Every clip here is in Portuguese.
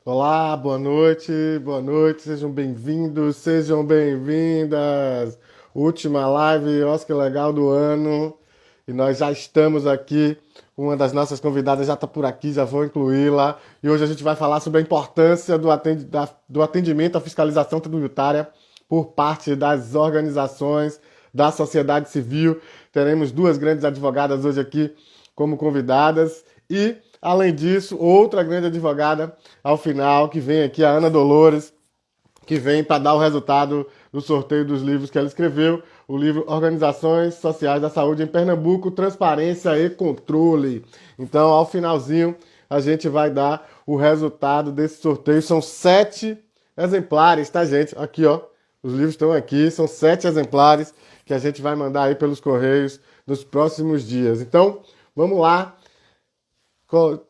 Olá, boa noite, sejam bem-vindos, sejam bem-vindas. Última live Oscar Legal do ano e nós já estamos aqui. Uma das nossas convidadas já está por aqui, já vou incluí-la. E hoje a gente vai falar sobre a importância do atendimento à fiscalização tributária por parte das organizações da sociedade civil. Teremos duas grandes advogadas hoje aqui como convidadas e, além disso, outra grande advogada ao final, que vem aqui, a Ana Dolores, que vem para dar o resultado do sorteio dos livros que ela escreveu, o livro Organizações Sociais da Saúde em Pernambuco, Transparência e Controle. Então, ao finalzinho, a gente vai dar o resultado desse sorteio. São 7 exemplares, tá, gente? Aqui, ó, os livros estão aqui, são 7 exemplares que a gente vai mandar aí pelos correios nos próximos dias. Então, vamos lá,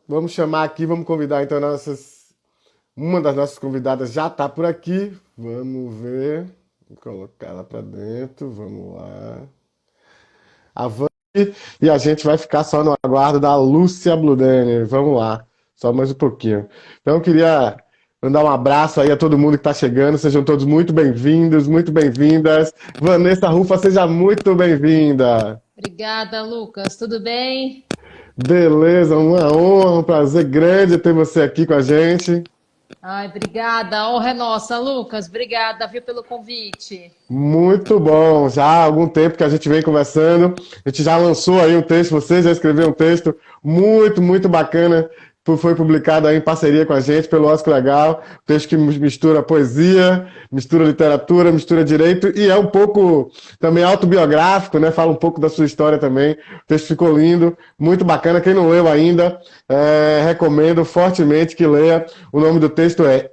vamos chamar aqui, vamos convidar então uma das nossas convidadas já está por aqui. Vamos ver. Vou colocar ela para dentro. Vamos lá. Avante. E a gente vai ficar só no aguardo da Lúcia Bludene. Vamos lá. Só mais um pouquinho. Então, eu queria mandar um abraço aí a todo mundo que está chegando. Sejam todos muito bem-vindos, muito bem-vindas. Vanessa Rufa, seja muito bem-vinda. Obrigada, Lucas. Tudo bem? Beleza, uma honra, um prazer grande ter você aqui com a gente. Ai, obrigada. A honra é nossa, Lucas. Obrigada, viu, pelo convite. Muito bom. Já há algum tempo que a gente vem conversando. A gente já lançou aí um texto, você já escreveu um texto muito bacana. Foi publicado aí em parceria com a gente pelo Oscar Legal. Um texto que mistura poesia, mistura literatura, mistura direito e é um pouco também autobiográfico, né? Fala um pouco da sua história também. O texto ficou lindo, muito bacana. Quem não leu ainda, recomendo fortemente que leia. O nome do texto é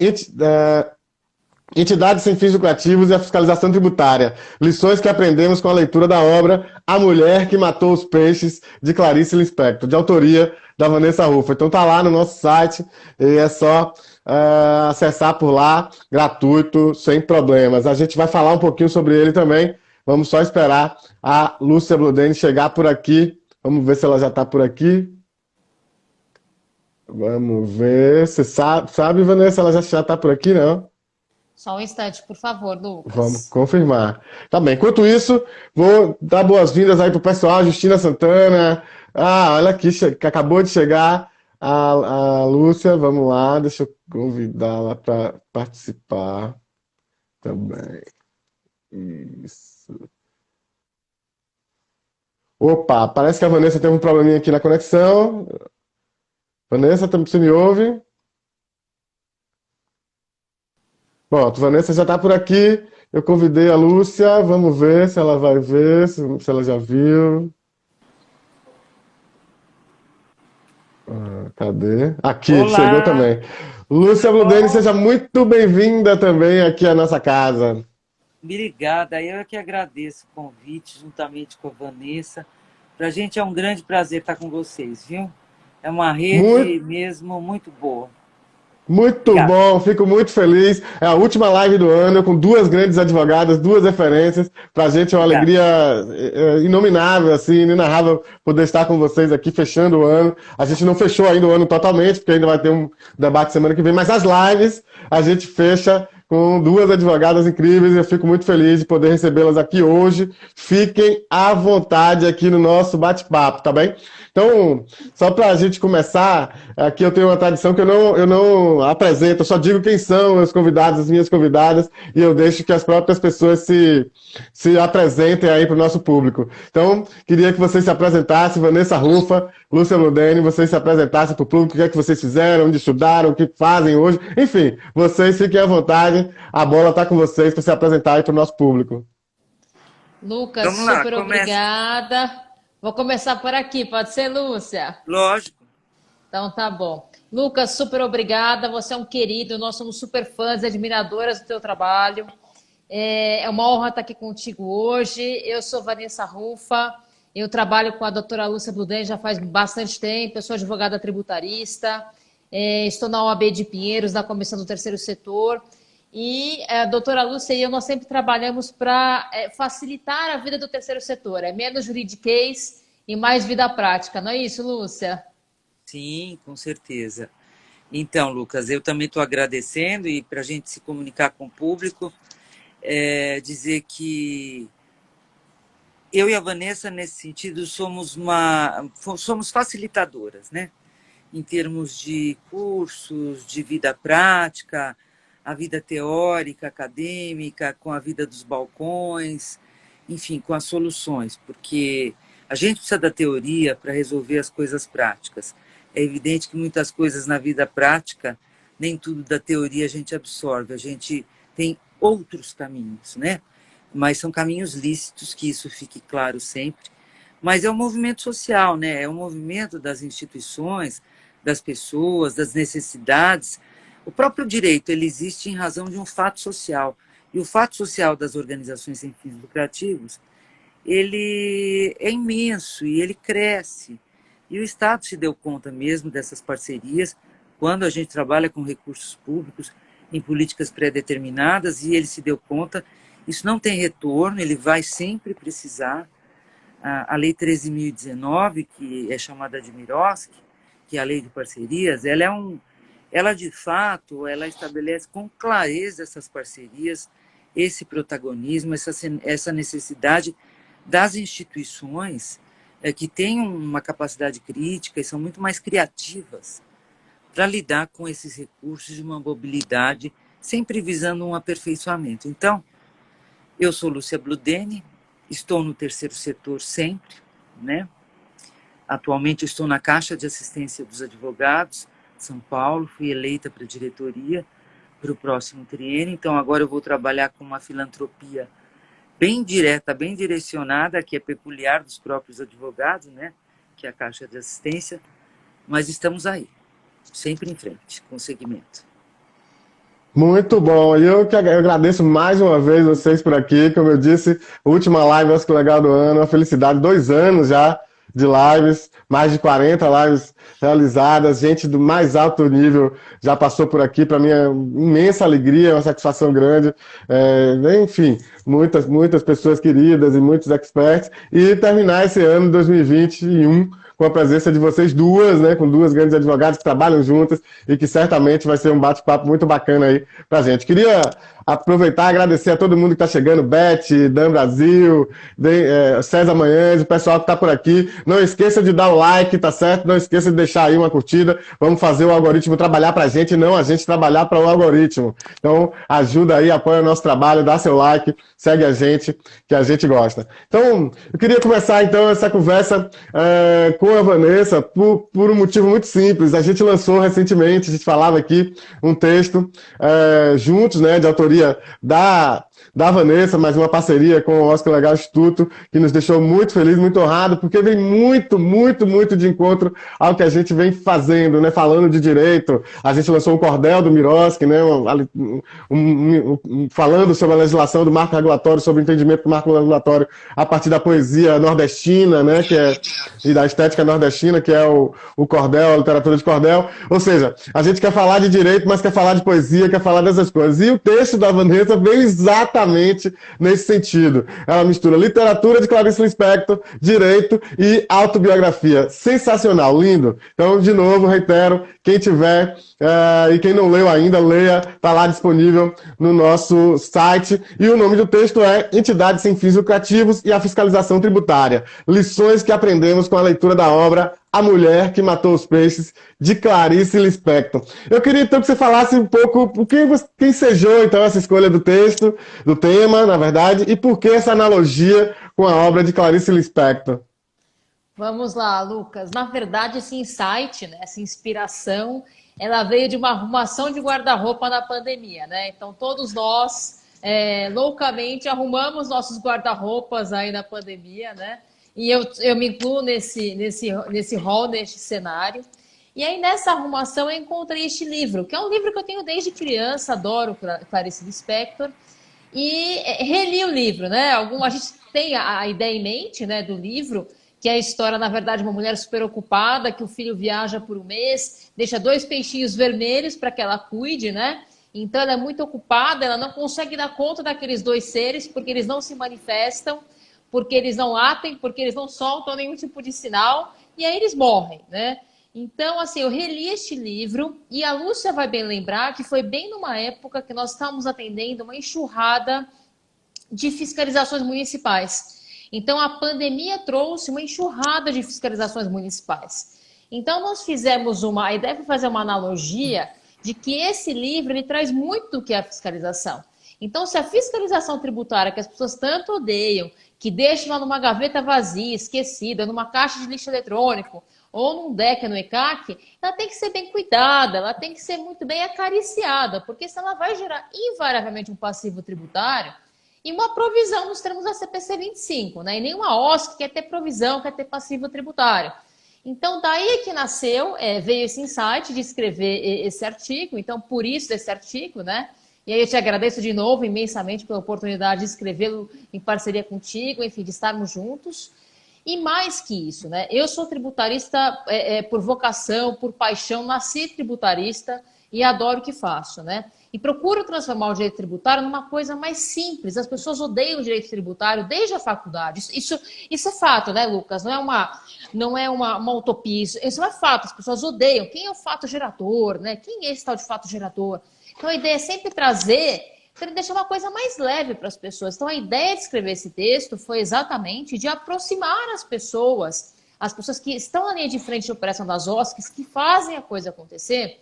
Entidades sem fins lucrativos e a fiscalização tributária. Lições que aprendemos com a leitura da obra A Mulher que Matou os Peixes, de Clarice Lispector, de autoria da Vanessa Ruff. Então tá lá no nosso site e é só acessar por lá, gratuito, sem problemas. A gente vai falar um pouquinho sobre ele também. Vamos só esperar a Lúcia Bludene chegar por aqui. Vamos ver se ela já está por aqui. Vamos ver. Você sabe, Vanessa, ela já está por aqui, não? Só um instante, por favor, Vamos Lucas. confirmar. Tá bem. Enquanto isso, vou dar boas-vindas aí pro pessoal. Justina Santana. Ah, olha aqui, que acabou de chegar a Lúcia. Vamos lá, deixa eu convidá-la para participar também. Isso. Opa, parece que a Vanessa teve um probleminha aqui na conexão. Vanessa, você me ouve? Pronto, Vanessa já está por aqui. Eu convidei a Lúcia. Vamos ver se ela vai ver, se ela já viu. Cadê? Aqui, chegou Olá, também. Lúcia tudo Bludene, bom? seja muito bem-vinda também aqui à nossa casa. Obrigada. Eu é que agradeço o convite, juntamente com a Vanessa. Para a gente é um grande prazer estar com vocês, viu? É uma Muito, rede mesmo muito boa. muito Obrigada. bom, fico muito feliz. É a última live do ano com duas grandes advogadas, duas referências. Para a gente é uma Obrigada. alegria inominável, assim, inenarrável poder estar com vocês aqui fechando o ano. A gente não fechou ainda o ano totalmente, porque ainda vai ter um debate semana que vem, mas as lives a gente fecha com duas advogadas incríveis e eu fico muito feliz de poder recebê-las aqui hoje. Fiquem à vontade aqui no nosso bate-papo, tá bem? Então, só para a gente começar, aqui eu tenho uma tradição que eu não apresento, eu só digo quem são os convidados, as minhas convidadas, e eu deixo que as próprias pessoas se apresentem aí para o nosso público. Então, queria que vocês se apresentassem, Vanessa Rufa, Lúcia Bludene, vocês se apresentassem para o público, o que é que vocês fizeram, onde estudaram, o que fazem hoje, enfim, vocês fiquem à vontade, a bola está com vocês para se apresentarem para o nosso público. Lucas, Vamos lá, super começa. obrigada. Vou começar por aqui, pode ser, Lúcia? Lógico. Então tá bom. Lucas, super obrigada. Você é um querido, nós somos super fãs e admiradoras do teu trabalho. É uma honra estar aqui contigo hoje. Eu sou Vanessa Rufa, eu trabalho com a doutora Lúcia Bluden já faz bastante tempo, eu sou advogada tributarista, estou na OAB de Pinheiros, da Comissão do Terceiro Setor, e a doutora Lúcia e eu, nós sempre trabalhamos para facilitar a vida do terceiro setor, é menos juridiquês e mais vida prática, não é isso, Lúcia? Sim, com certeza. Então, Lucas, eu também estou agradecendo e para a gente se comunicar com o público, dizer que eu e a Vanessa, nesse sentido, somos facilitadoras, né? Em termos de cursos, de vida prática, a vida teórica, acadêmica, com a vida dos balcões, enfim, com as soluções, porque a gente precisa da teoria para resolver as coisas práticas. É evidente que muitas coisas na vida prática, nem tudo da teoria a gente absorve, a gente tem outros caminhos, né? Mas são caminhos lícitos, que isso fique claro sempre. Mas é um movimento social, né? É um movimento das instituições, das pessoas, das necessidades. O próprio direito, ele existe em razão de um fato social. E o fato social das organizações sem fins lucrativos, ele é imenso e ele cresce. E o Estado se deu conta mesmo dessas parcerias quando a gente trabalha com recursos públicos em políticas pré-determinadas, e ele se deu conta, isso não tem retorno, ele vai sempre precisar. A Lei 13.019, que é chamada de Miroski, que é a lei de parcerias, ela de fato, ela estabelece com clareza essas parcerias, esse protagonismo, essa necessidade das instituições que têm uma capacidade crítica e são muito mais criativas para lidar com esses recursos de uma mobilidade, sempre visando um aperfeiçoamento. Então, eu sou Lúcia Bludeni, estou no terceiro setor sempre, né? Atualmente estou na Caixa de Assistência dos Advogados, São Paulo, fui eleita para a diretoria para o próximo triênio, então agora eu vou trabalhar com uma filantropia bem direta, bem direcionada, que é peculiar dos próprios advogados, né? Que é a Caixa de Assistência, mas estamos aí, sempre em frente, com o segmento. Muito bom. E eu agradeço mais uma vez vocês por aqui. Como eu disse, última live, acho que legal do ano, uma felicidade, 2 anos já de lives, mais de 40 lives realizadas, gente do mais alto nível já passou por aqui, para mim é uma imensa alegria, uma satisfação grande, enfim, muitas pessoas queridas e muitos experts, e terminar esse ano 2021 com a presença de vocês duas, né, com duas grandes advogadas que trabalham juntas e que certamente vai ser um bate-papo muito bacana aí pra gente. Queria aproveitar e agradecer a todo mundo que está chegando, Beth, Dan Brasil, César Manhães, o pessoal que está por aqui. Não esqueça de dar o like, tá certo? Não esqueça de deixar aí uma curtida. Vamos fazer o algoritmo trabalhar para a gente, não a gente trabalhar para o algoritmo. Então, ajuda aí, apoia o nosso trabalho, dá seu like, segue a gente, que a gente gosta. Então, eu queria começar então essa conversa com a Vanessa por um motivo muito simples. A gente lançou recentemente, a gente falava aqui, um texto juntos, né, de autoria da Vanessa, mas uma parceria com o Oscar Legal Instituto, que nos deixou muito feliz, muito honrado, porque vem muito, muito, muito de encontro ao que a gente vem fazendo, né? Falando de direito, a gente lançou um cordel do Miroski, né? Falando sobre a legislação do marco regulatório, sobre o entendimento do marco regulatório a partir da poesia nordestina, né? E da estética nordestina, que é o cordel, a literatura de cordel. Ou seja, a gente quer falar de direito, mas quer falar de poesia, quer falar dessas coisas. E o texto da Vanessa veio exatamente nesse sentido. Ela mistura literatura de Clarice Lispector, direito e autobiografia. Sensacional, lindo. Então, de novo, reitero, quem tiver e quem não leu ainda, leia, está lá disponível no nosso site. E o nome do texto é Entidades Sem Fins Lucrativos e a Fiscalização Tributária. Lições que aprendemos com a leitura da obra A Mulher que Matou os Peixes, de Clarice Lispector. Eu queria então que você falasse um pouco por que ensejou então essa escolha do texto, do tema, na verdade, e por que essa analogia com a obra de Clarice Lispector. Vamos lá, Lucas. Na verdade, esse insight, né, essa inspiração, ela veio de uma arrumação de guarda-roupa na pandemia, né? Então, todos nós, loucamente, arrumamos nossos guarda-roupas aí na pandemia, né? E eu me incluo nesse hall, nesse cenário. E aí, nessa arrumação, eu encontrei este livro, que é um livro que eu tenho desde criança, adoro Clarice Lispector, e reli o livro, né? A gente tem a ideia em mente, né, do livro, que é a história, na verdade, de uma mulher super ocupada, que o filho viaja por um mês, deixa 2 peixinhos vermelhos para que ela cuide, né? Então, ela é muito ocupada, ela não consegue dar conta daqueles 2 seres, porque eles não se manifestam, porque eles não latem, porque eles não soltam nenhum tipo de sinal, e aí eles morrem, né? Então, assim, eu reli este livro e a Lúcia vai bem lembrar que foi bem numa época que nós estávamos atendendo uma enxurrada de fiscalizações municipais. Então, a pandemia trouxe uma enxurrada de fiscalizações municipais. Então, nós fizemos a ideia foi fazer uma analogia de que esse livro ele traz muito do que é a fiscalização. Então, se a fiscalização tributária, que as pessoas tanto odeiam, que deixam lá numa gaveta vazia, esquecida, numa caixa de lixo eletrônico, ou num DEC no ECAC, ela tem que ser bem cuidada, ela tem que ser muito bem acariciada, porque senão ela vai gerar invariavelmente um passivo tributário e uma provisão nos termos da CPC 25, né? E nenhuma OSC quer ter provisão, quer ter passivo tributário. Então, daí é que nasceu, veio esse insight de escrever esse artigo, então, por isso esse artigo, né? E aí eu te agradeço de novo imensamente pela oportunidade de escrevê-lo em parceria contigo, enfim, de estarmos juntos. E mais que isso, né? Eu sou tributarista por vocação, por paixão, nasci tributarista e adoro o que faço, né? E procuro transformar o direito tributário numa coisa mais simples. As pessoas odeiam o direito tributário desde a faculdade. Isso é fato, né, Lucas? Não é uma utopia. Isso é fato. As pessoas odeiam. Quem é o fato gerador, né? Quem é esse tal de fato gerador? Então a ideia é sempre trazer para deixar uma coisa mais leve para as pessoas. Então, a ideia de escrever esse texto foi exatamente de aproximar as pessoas que estão na linha de frente de operação das OSCs, que fazem a coisa acontecer,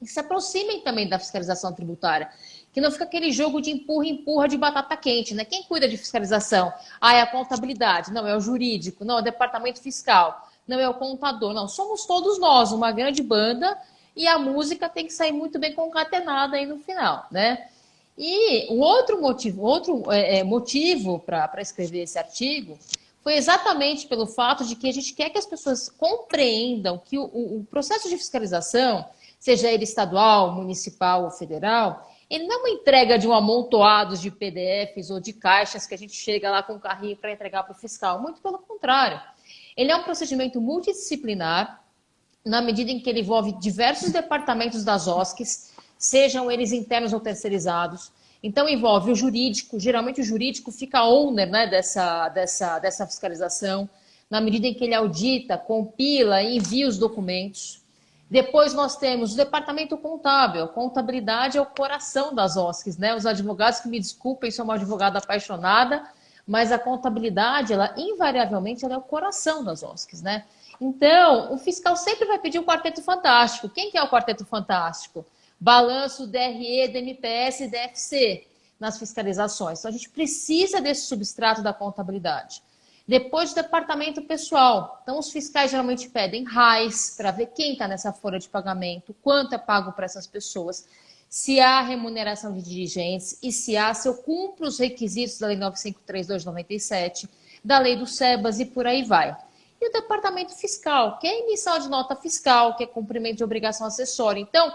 e se aproximem também da fiscalização tributária. Que não fica aquele jogo de empurra de batata quente, né? Quem cuida de fiscalização? É a contabilidade, não, é o jurídico, não, é o departamento fiscal, não, é o contador, não. Somos todos nós, uma grande banda, e a música tem que sair muito bem concatenada aí no final, né? E o outro motivo para escrever esse artigo foi exatamente pelo fato de que a gente quer que as pessoas compreendam que o processo de fiscalização, seja ele estadual, municipal ou federal, ele não é uma entrega de um amontoado de PDFs ou de caixas que a gente chega lá com o carrinho para entregar para o fiscal. Muito pelo contrário. Ele é um procedimento multidisciplinar, na medida em que ele envolve diversos departamentos das OSCs, sejam eles internos ou terceirizados. Então, envolve o jurídico, geralmente o jurídico fica owner, né, dessa fiscalização, na medida em que ele audita, compila e envia os documentos. Depois nós temos o departamento contábil. A contabilidade é o coração das OSCs, né? Os advogados que me desculpem, sou uma advogada apaixonada, mas a contabilidade, ela invariavelmente ela é o coração das OSCs, né? Então, o fiscal sempre vai pedir o quarteto fantástico. Quem que é o quarteto fantástico? Balanço, DRE, DMPS e DFC nas fiscalizações. Então, a gente precisa desse substrato da contabilidade. Depois, o departamento pessoal. Então, os fiscais geralmente pedem RAIs para ver quem está nessa folha de pagamento, quanto é pago para essas pessoas, se há remuneração de dirigentes e se eu cumpro os requisitos da Lei 953/97, de 97, da Lei do SEBAS e por aí vai. E o departamento fiscal, que é emissão de nota fiscal, que é cumprimento de obrigação acessória. Então,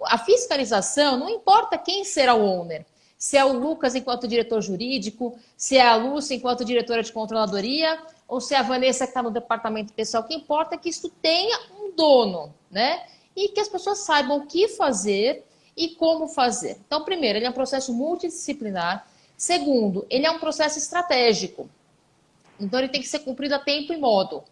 a fiscalização, não importa quem será o owner, se é o Lucas enquanto diretor jurídico, se é a Lúcia enquanto diretora de controladoria, ou se é a Vanessa que está no departamento pessoal, o que importa é que isso tenha um dono, né? E que as pessoas saibam o que fazer e como fazer. Então, primeiro, ele é um processo multidisciplinar. Segundo, ele é um processo estratégico. Então, ele tem que ser cumprido a tempo e modo.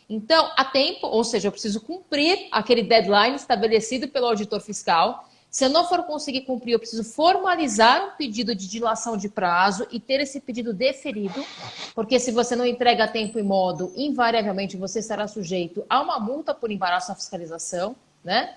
Então, a tempo, ou seja, eu preciso cumprir aquele deadline estabelecido pelo auditor fiscal. Se eu não for conseguir cumprir, eu preciso formalizar um pedido de dilação de prazo e ter esse pedido deferido, porque se você não entrega a tempo e modo, invariavelmente você estará sujeito a uma multa por embaraço na fiscalização, né?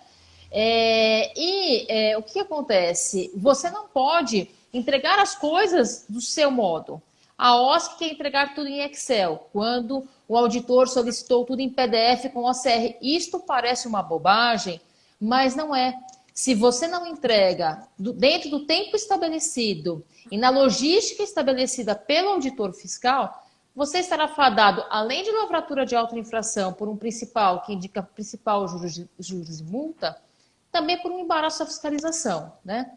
O que acontece? Você não pode entregar as coisas do seu modo. A OSC quer entregar tudo em Excel, quando o auditor solicitou tudo em PDF com OCR. Isto parece uma bobagem, mas não é. Se você não entrega dentro do tempo estabelecido e na logística estabelecida pelo auditor fiscal, você estará fadado, além de lavratura de autoinfração por um principal, que indica principal juros e multa, também por um embaraço à fiscalização, né?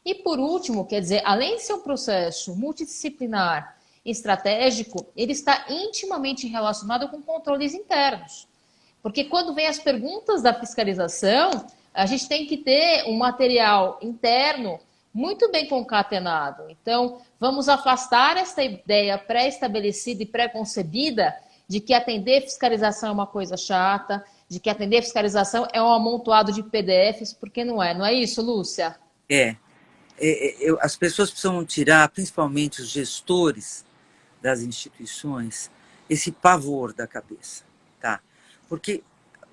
E por último, quer dizer, além de ser um processo multidisciplinar estratégico, ele está intimamente relacionado com controles internos. Porque quando vem as perguntas da fiscalização, a gente tem que ter um material interno muito bem concatenado. Então, vamos afastar essa ideia pré-estabelecida e pré-concebida de que atender fiscalização é uma coisa chata, de que atender fiscalização é um amontoado de PDFs, porque não é. Não é isso, Lúcia? É, as pessoas precisam tirar, principalmente os gestores das instituições, esse pavor da cabeça, tá? Porque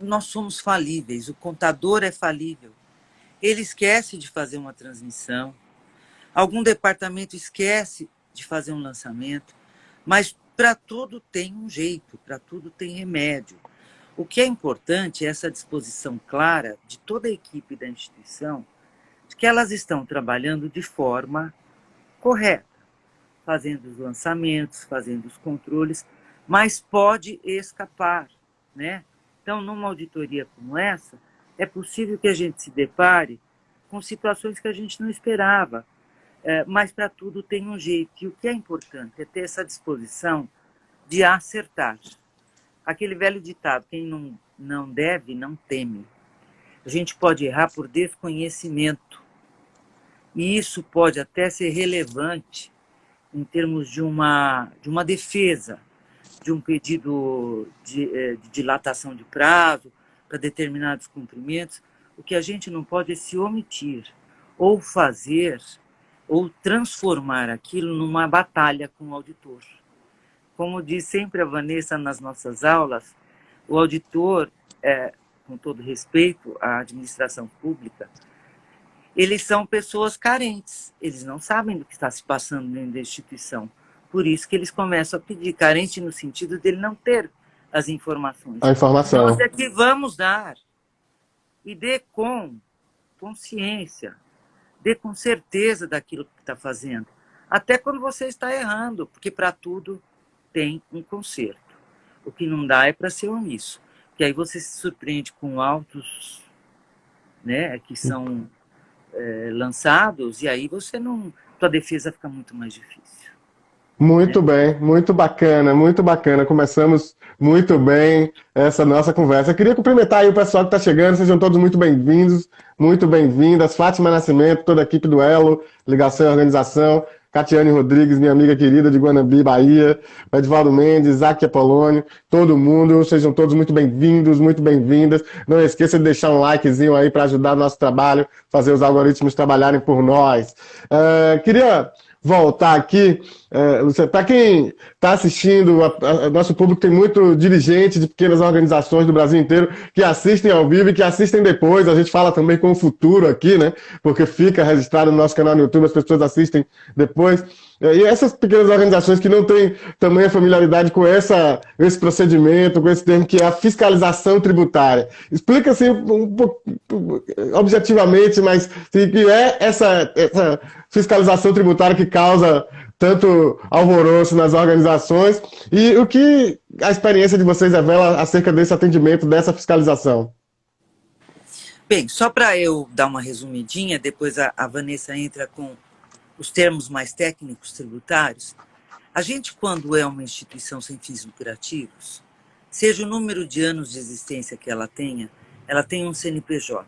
nós somos falíveis, o contador é falível. Ele esquece de fazer uma transmissão, algum departamento esquece de fazer um lançamento, mas para tudo tem um jeito, para tudo tem remédio. O que é importante é essa disposição clara de toda a equipe da instituição, de que elas estão trabalhando de forma correta, fazendo os lançamentos, fazendo os controles, mas pode escapar, né? Então, numa auditoria como essa, é possível que a gente se depare com situações que a gente não esperava, mas para tudo tem um jeito. E o que é importante é ter essa disposição de acertar. Aquele velho ditado, quem não deve, não teme. A gente pode errar por desconhecimento. E isso pode até ser relevante em termos de uma defesa, de um pedido de dilatação de prazo para determinados cumprimentos. O que a gente não pode é se omitir, ou fazer, ou transformar aquilo numa batalha com o auditor. Como diz sempre a Vanessa nas nossas aulas, o auditor, com todo respeito à administração pública, eles são pessoas carentes, eles não sabem do que está se passando dentro da instituição. Por isso que eles começam a pedir, carente no sentido dele não ter as informações. A informação. Nós é que vamos dar. E dê com consciência, dê com certeza daquilo que está fazendo. Até quando você está errando, porque para tudo tem um conserto. O que não dá é para ser omisso. Porque aí você se surpreende com autos, né, que são lançados, e aí você não. Tua defesa fica muito mais difícil. Muito bem, muito bacana, muito bacana. Começamos muito bem essa nossa conversa. Eu queria cumprimentar aí o pessoal que está chegando, sejam todos muito bem-vindos, muito bem-vindas. Fátima Nascimento, toda a equipe do Elo, Ligação e Organização. Catiane Rodrigues, minha amiga querida de Guanambi, Bahia. Edvaldo Mendes, Isaac Apolônio, todo mundo, sejam todos muito bem-vindos, muito bem-vindas. Não esqueça de deixar um likezinho aí para ajudar o nosso trabalho, fazer os algoritmos trabalharem por nós. Queria voltar aqui, para quem está assistindo, nosso público tem muito dirigente de pequenas organizações do Brasil inteiro que assistem ao vivo e que assistem depois. A gente fala também com o futuro aqui, né? Porque fica registrado no nosso canal no YouTube, as pessoas assistem depois. E essas pequenas organizações que não têm também a familiaridade com esse procedimento, com esse termo que é a fiscalização tributária. Explica assim um pouco objetivamente, mas assim, que é essa fiscalização tributária que causa tanto alvoroço nas organizações e o que a experiência de vocês revela acerca desse atendimento, dessa fiscalização. Bem, só para eu dar uma resumidinha, depois a Vanessa entra com os termos mais técnicos tributários. A gente, quando é uma instituição sem fins lucrativos, seja o número de anos de existência que ela tem um CNPJ.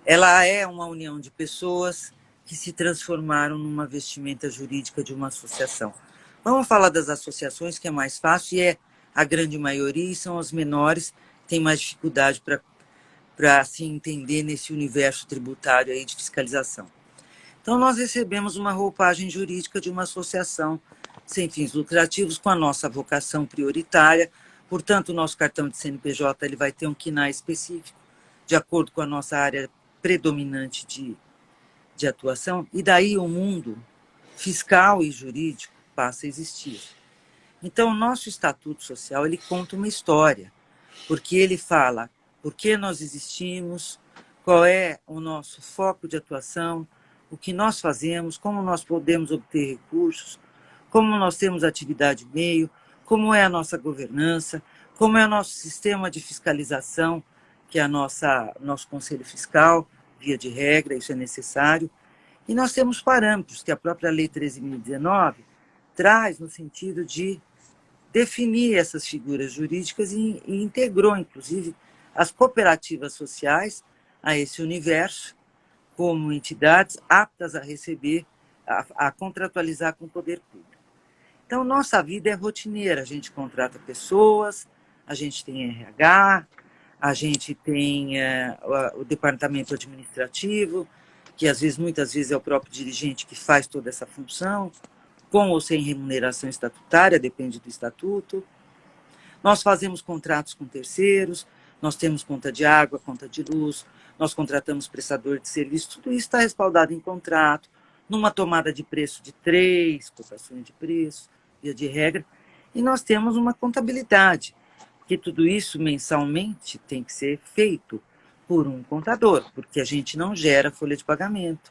Ela é uma união de pessoas que se transformaram numa vestimenta jurídica de uma associação. Vamos falar das associações, que é mais fácil, e é a grande maioria, e são as menores, que têm mais dificuldade para se entender nesse universo tributário aí de fiscalização. Então, nós recebemos uma roupagem jurídica de uma associação sem fins lucrativos com a nossa vocação prioritária. Portanto, o nosso cartão de CNPJ ele vai ter um KNAI específico, de acordo com a nossa área predominante de atuação, e daí o mundo fiscal e jurídico passa a existir. Então, o nosso Estatuto Social ele conta uma história, porque ele fala por que nós existimos, qual é o nosso foco de atuação, o que nós fazemos, como nós podemos obter recursos, como nós temos atividade meio, como é a nossa governança, como é o nosso sistema de fiscalização, que é nosso Conselho Fiscal, via de regra, isso é necessário. E nós temos parâmetros que a própria Lei 13.019 traz no sentido de definir essas figuras jurídicas e integrou, inclusive, as cooperativas sociais a esse universo, como entidades aptas a receber, a contratualizar com o poder público. Então, nossa vida é rotineira. A gente contrata pessoas, a gente tem RH, a gente tem o departamento administrativo, que muitas vezes é o próprio dirigente que faz toda essa função, com ou sem remuneração estatutária, depende do estatuto. Nós fazemos contratos com terceiros, nós temos conta de água, conta de luz, nós contratamos prestador de serviço, tudo isso está respaldado em contrato, numa tomada de preço de 3 cotações de preço, via de regra, e nós temos uma contabilidade, porque tudo isso mensalmente tem que ser feito por um contador, porque a gente não gera folha de pagamento,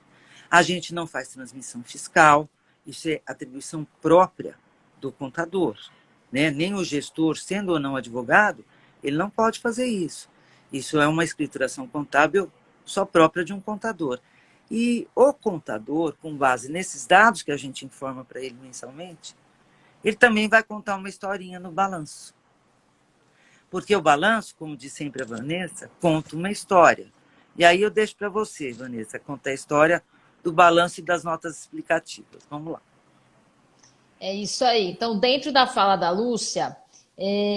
a gente não faz transmissão fiscal, isso é atribuição própria do contador, né? Nem o gestor, sendo ou não advogado, ele não pode fazer isso. Isso é uma escrituração contábil só própria de um contador. E o contador, com base nesses dados que a gente informa para ele mensalmente, ele também vai contar uma historinha no balanço. Porque o balanço, como diz sempre a Vanessa, conta uma história. E aí eu deixo para você, Vanessa, contar a história do balanço e das notas explicativas. Vamos lá. É isso aí. Então, dentro da fala da Lúcia,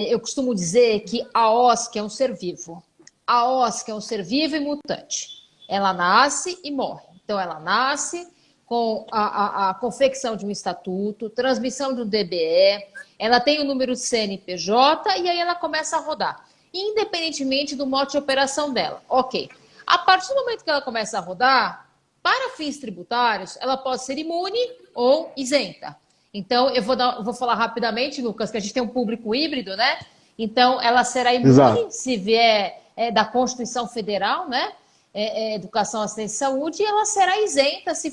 eu costumo dizer que a OSC é um ser vivo. A OSC é um ser vivo e mutante. Ela nasce e morre. Então, ela nasce com a confecção de um estatuto, transmissão de um DBE, ela tem o número de CNPJ e aí ela começa a rodar, independentemente do modo de operação dela. Ok. A partir do momento que ela começa a rodar, para fins tributários, ela pode ser imune ou isenta. Então, eu vou falar rapidamente, Lucas, que a gente tem um público híbrido, né? Então, ela será imune Exato. se vier da Constituição Federal, né? Educação, assistência e saúde, e ela será isenta se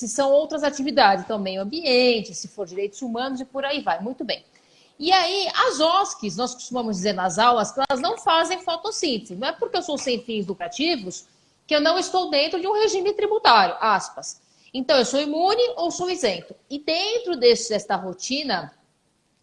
são outras atividades, então meio ambiente, se for direitos humanos e por aí vai. Muito bem. E aí, as OSCs, nós costumamos dizer nas aulas que elas não fazem fotossíntese. Não é porque eu sou sem fins lucrativos que eu não estou dentro de um regime tributário, aspas. Então, eu sou imune ou sou isento. E dentro desta rotina,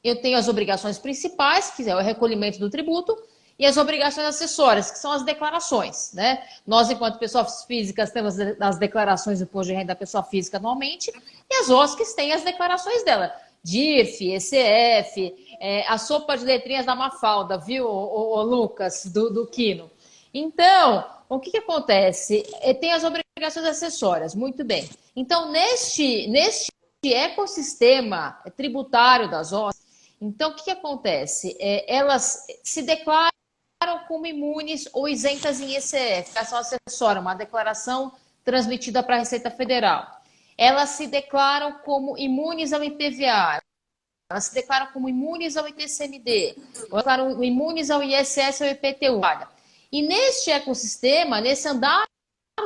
eu tenho as obrigações principais, que é o recolhimento do tributo, e as obrigações acessórias, que são as declarações, né? Nós, enquanto pessoas físicas, temos as declarações do imposto de renda da pessoa física anualmente, e as OSCs têm as declarações dela. DIRF, ECF, a sopa de letrinhas da Mafalda, viu, o Lucas, do Quino. Então, o que acontece? Tem as obrigações acessórias, muito bem. Então, neste ecossistema tributário das OSCs, então, o que acontece? Elas se declaram como imunes ou isentas em ECF, declaração acessória, uma declaração transmitida para a Receita Federal. Elas se declaram como imunes ao IPVA, elas se declaram como imunes ao ITCMD, ou declaram imunes ao ISS ou IPTU. E neste ecossistema, nesse andar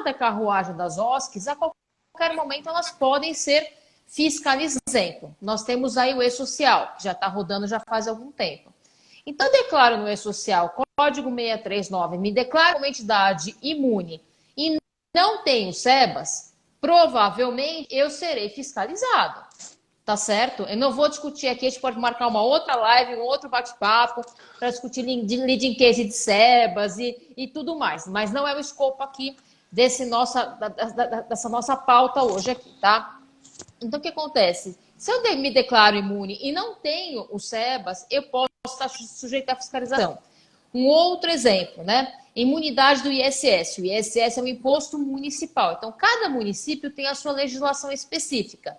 da carruagem das OSCs, a qualquer momento elas podem ser fiscalizadas. Nós temos aí o E-Social, que já está rodando já faz algum tempo. Então, eu declaro no E-Social, código 639, me declaro uma entidade imune e não tenho SEBAS, provavelmente eu serei fiscalizado. Tá certo? Eu não vou discutir aqui, a gente pode marcar uma outra live, um outro bate-papo para discutir leading case de SEBAS e tudo mais. Mas não é o escopo aqui dessa nossa pauta hoje aqui, tá? Então, o que acontece? Se eu me declaro imune e não tenho o SEBAS, eu posso estar sujeito à fiscalização. Um outro exemplo, né? Imunidade do ISS. O ISS é um imposto municipal. Então, cada município tem a sua legislação específica.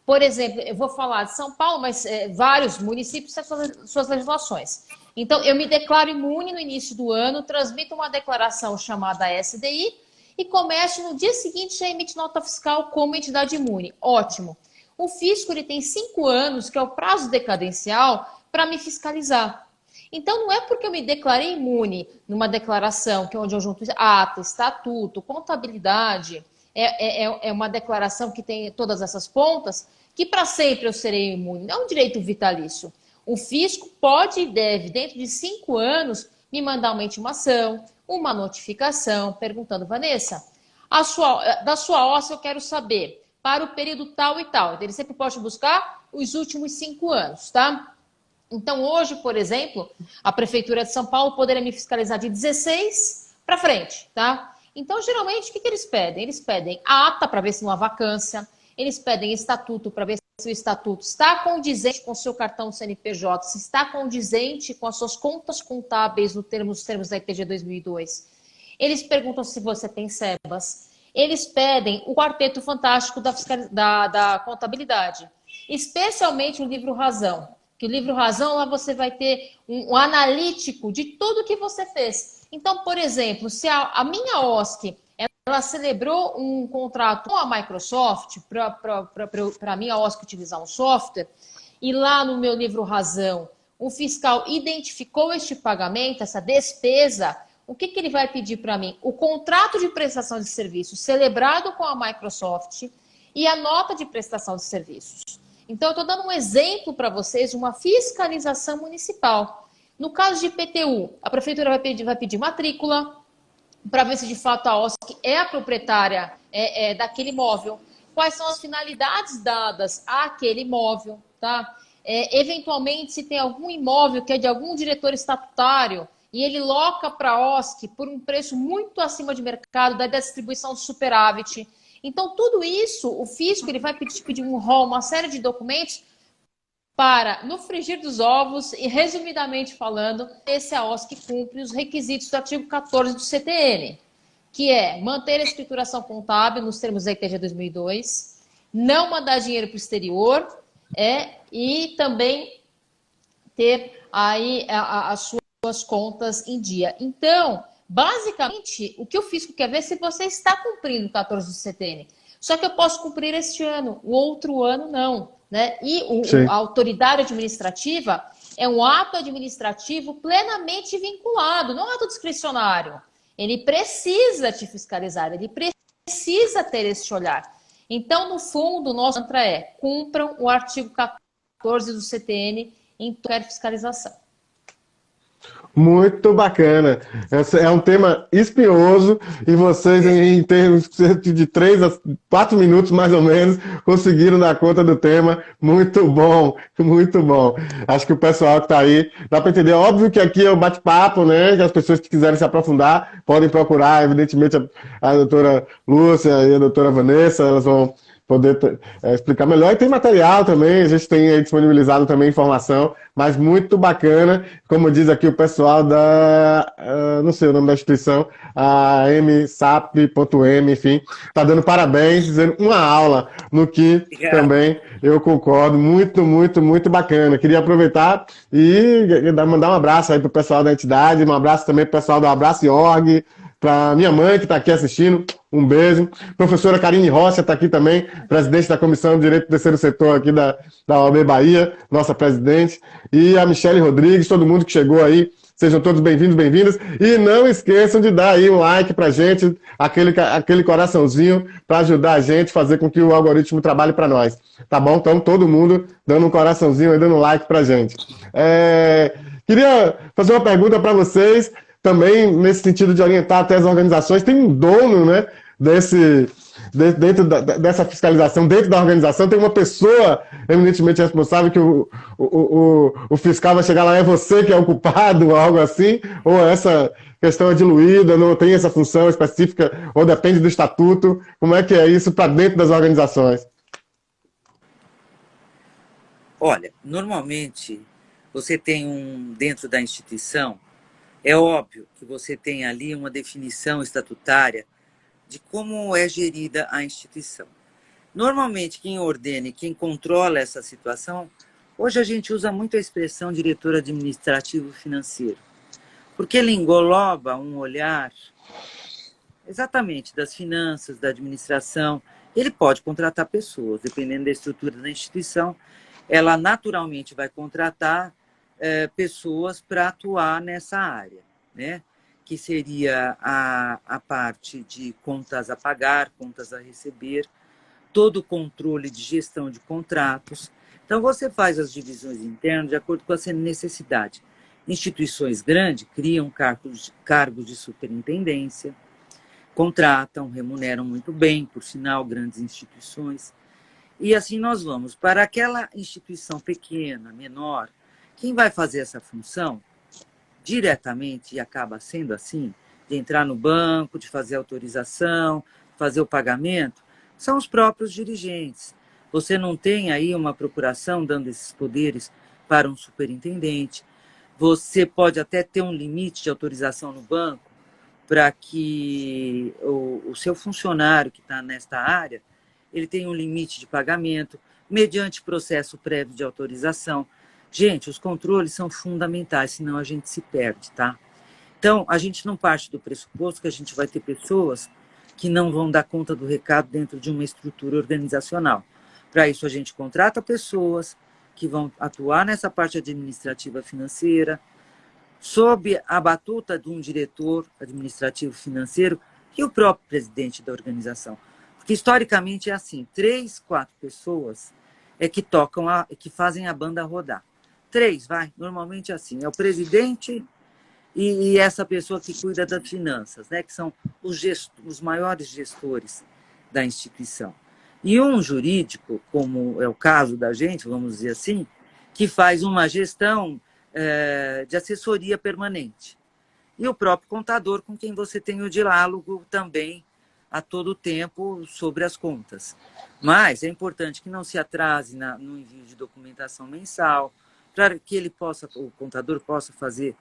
Por exemplo, eu vou falar de São Paulo, mas vários municípios têm suas legislações. Então, eu me declaro imune no início do ano, transmito uma declaração chamada SDI e começo no dia seguinte a emitir nota fiscal como entidade imune. Ótimo. O fisco ele tem 5 anos, que é o prazo decadencial, para me fiscalizar. Então, não é porque eu me declarei imune numa declaração, que é onde eu junto ata, estatuto, contabilidade, é uma declaração que tem todas essas pontas, que para sempre eu serei imune. Não é um direito vitalício. O fisco pode e deve, dentro de 5 anos, me mandar uma intimação, uma notificação, perguntando, Vanessa, da sua OSC eu quero saber, para o período tal e tal. Então, ele sempre pode buscar os últimos 5 anos, tá? Então, hoje, por exemplo, a Prefeitura de São Paulo poderia me fiscalizar de 16 para frente, tá? Então, geralmente, o que eles pedem? Eles pedem a ata para ver se não há vacância, eles pedem estatuto para ver seu estatuto está condizente com o seu cartão CNPJ, se está condizente com as suas contas contábeis nos termos da ITG 2002. Eles perguntam se você tem SEBAS. Eles pedem o quarteto fantástico da contabilidade, especialmente o livro Razão. Que o livro Razão, lá você vai ter um analítico de tudo que você fez. Então, por exemplo, se a minha OSC ela celebrou um contrato com a Microsoft para a minha OSC utilizar um software, e lá no meu livro Razão, o fiscal identificou este pagamento, essa despesa, o que ele vai pedir para mim? O contrato de prestação de serviços celebrado com a Microsoft e a nota de prestação de serviços. Então, eu estou dando um exemplo para vocês de uma fiscalização municipal. No caso de IPTU, a prefeitura vai pedir matrícula, para ver se de fato a OSC é a proprietária daquele imóvel, quais são as finalidades dadas àquele imóvel, tá? Eventualmente, se tem algum imóvel que é de algum diretor estatutário e ele loca para a OSC por um preço muito acima de mercado, da distribuição de superávit. Então, tudo isso, o fisco ele vai pedir um rol, uma série de documentos para, no frigir dos ovos, e resumidamente falando, esse a OSC cumpre os requisitos do artigo 14 do CTN, que é manter a escrituração contábil nos termos da ITG 2002, não mandar dinheiro para o exterior e também ter aí as suas contas em dia. Então, basicamente, o que o fisco quer ver é se você está cumprindo o 14 do CTN. Só que eu posso cumprir este ano, o outro ano não. Né? E a autoridade administrativa é um ato administrativo plenamente vinculado, não é um ato discricionário. Ele precisa te fiscalizar, ele precisa ter esse olhar. Então, no fundo, o nosso mantra é: cumpram o artigo 14 do CTN em qualquer fiscalização. Muito bacana. Esse é um tema espinhoso e vocês, em termos de 3 a 4 minutos, mais ou menos, conseguiram dar conta do tema. Muito bom, muito bom. Acho que o pessoal que está aí dá para entender. Óbvio que aqui é um bate-papo, né? Que as pessoas que quiserem se aprofundar podem procurar, evidentemente, a doutora Lúcia e a doutora Vanessa, elas vão poder explicar melhor. E tem material também, a gente tem aí disponibilizado também informação, mas muito bacana, como diz aqui o pessoal não sei o nome da instituição, a msap.m, enfim, está dando parabéns, dizendo uma aula no que também eu concordo, muito, muito, muito bacana. Queria aproveitar e mandar um abraço aí para o pessoal da entidade, um abraço também para o pessoal do Abraço.org, para minha mãe que está aqui assistindo, um beijo. Professora Karine Rocha está aqui também, presidente da Comissão de Direito do Terceiro Setor aqui da OAB Bahia, nossa presidente. E a Michele Rodrigues, todo mundo que chegou aí, sejam todos bem-vindos, bem-vindas. E não esqueçam de dar aí um like para a gente, aquele coraçãozinho, para ajudar a gente a fazer com que o algoritmo trabalhe para nós. Tá bom? Então, todo mundo dando um coraçãozinho e dando um like para a gente. Queria fazer uma pergunta para vocês, também nesse sentido de orientar até as organizações. Tem um dono, né, dentro dessa fiscalização, dentro da organização, tem uma pessoa eminentemente responsável que o fiscal vai chegar lá, é você que é o culpado, ou algo assim, ou essa questão é diluída, não tem essa função específica, ou depende do estatuto. Como é que é isso para dentro das organizações? Olha, normalmente você tem dentro da instituição, é óbvio que você tem ali uma definição estatutária de como é gerida a instituição. Normalmente, quem ordena e quem controla essa situação, hoje a gente usa muito a expressão diretor administrativo financeiro, porque ele engloba um olhar exatamente das finanças, da administração. Ele pode contratar pessoas, dependendo da estrutura da instituição, ela naturalmente vai contratar pessoas para atuar nessa área, né? Que seria a parte de contas a pagar, contas a receber, todo o controle de gestão de contratos. Então, você faz as divisões internas de acordo com a sua necessidade. Instituições grandes criam cargos de superintendência, contratam, remuneram muito bem, por sinal, grandes instituições. E assim nós vamos. Para aquela instituição pequena, menor, quem vai fazer essa função diretamente, e acaba sendo assim, de entrar no banco, de fazer autorização, fazer o pagamento, são os próprios dirigentes. Você não tem aí uma procuração dando esses poderes para um superintendente. Você pode até ter um limite de autorização no banco para que o seu funcionário que está nesta área, ele tenha um limite de pagamento, mediante processo prévio de autorização. Gente, os controles são fundamentais, senão a gente se perde, tá? Então, a gente não parte do pressuposto que a gente vai ter pessoas que não vão dar conta do recado dentro de uma estrutura organizacional. Para isso, a gente contrata pessoas que vão atuar nessa parte administrativa financeira, sob a batuta de um diretor administrativo financeiro e o próprio presidente da organização. Porque, historicamente, é assim, 3, 4 pessoas é que tocam, que fazem a banda rodar. 3, vai, normalmente é assim, é o presidente e essa pessoa que cuida das finanças, né, que são os maiores gestores da instituição. E um jurídico, como é o caso da gente, vamos dizer assim, que faz uma gestão de assessoria permanente. E o próprio contador, com quem você tem o diálogo também a todo tempo sobre as contas. Mas é importante que não se atrase no envio de documentação mensal, para que o contador possa fazer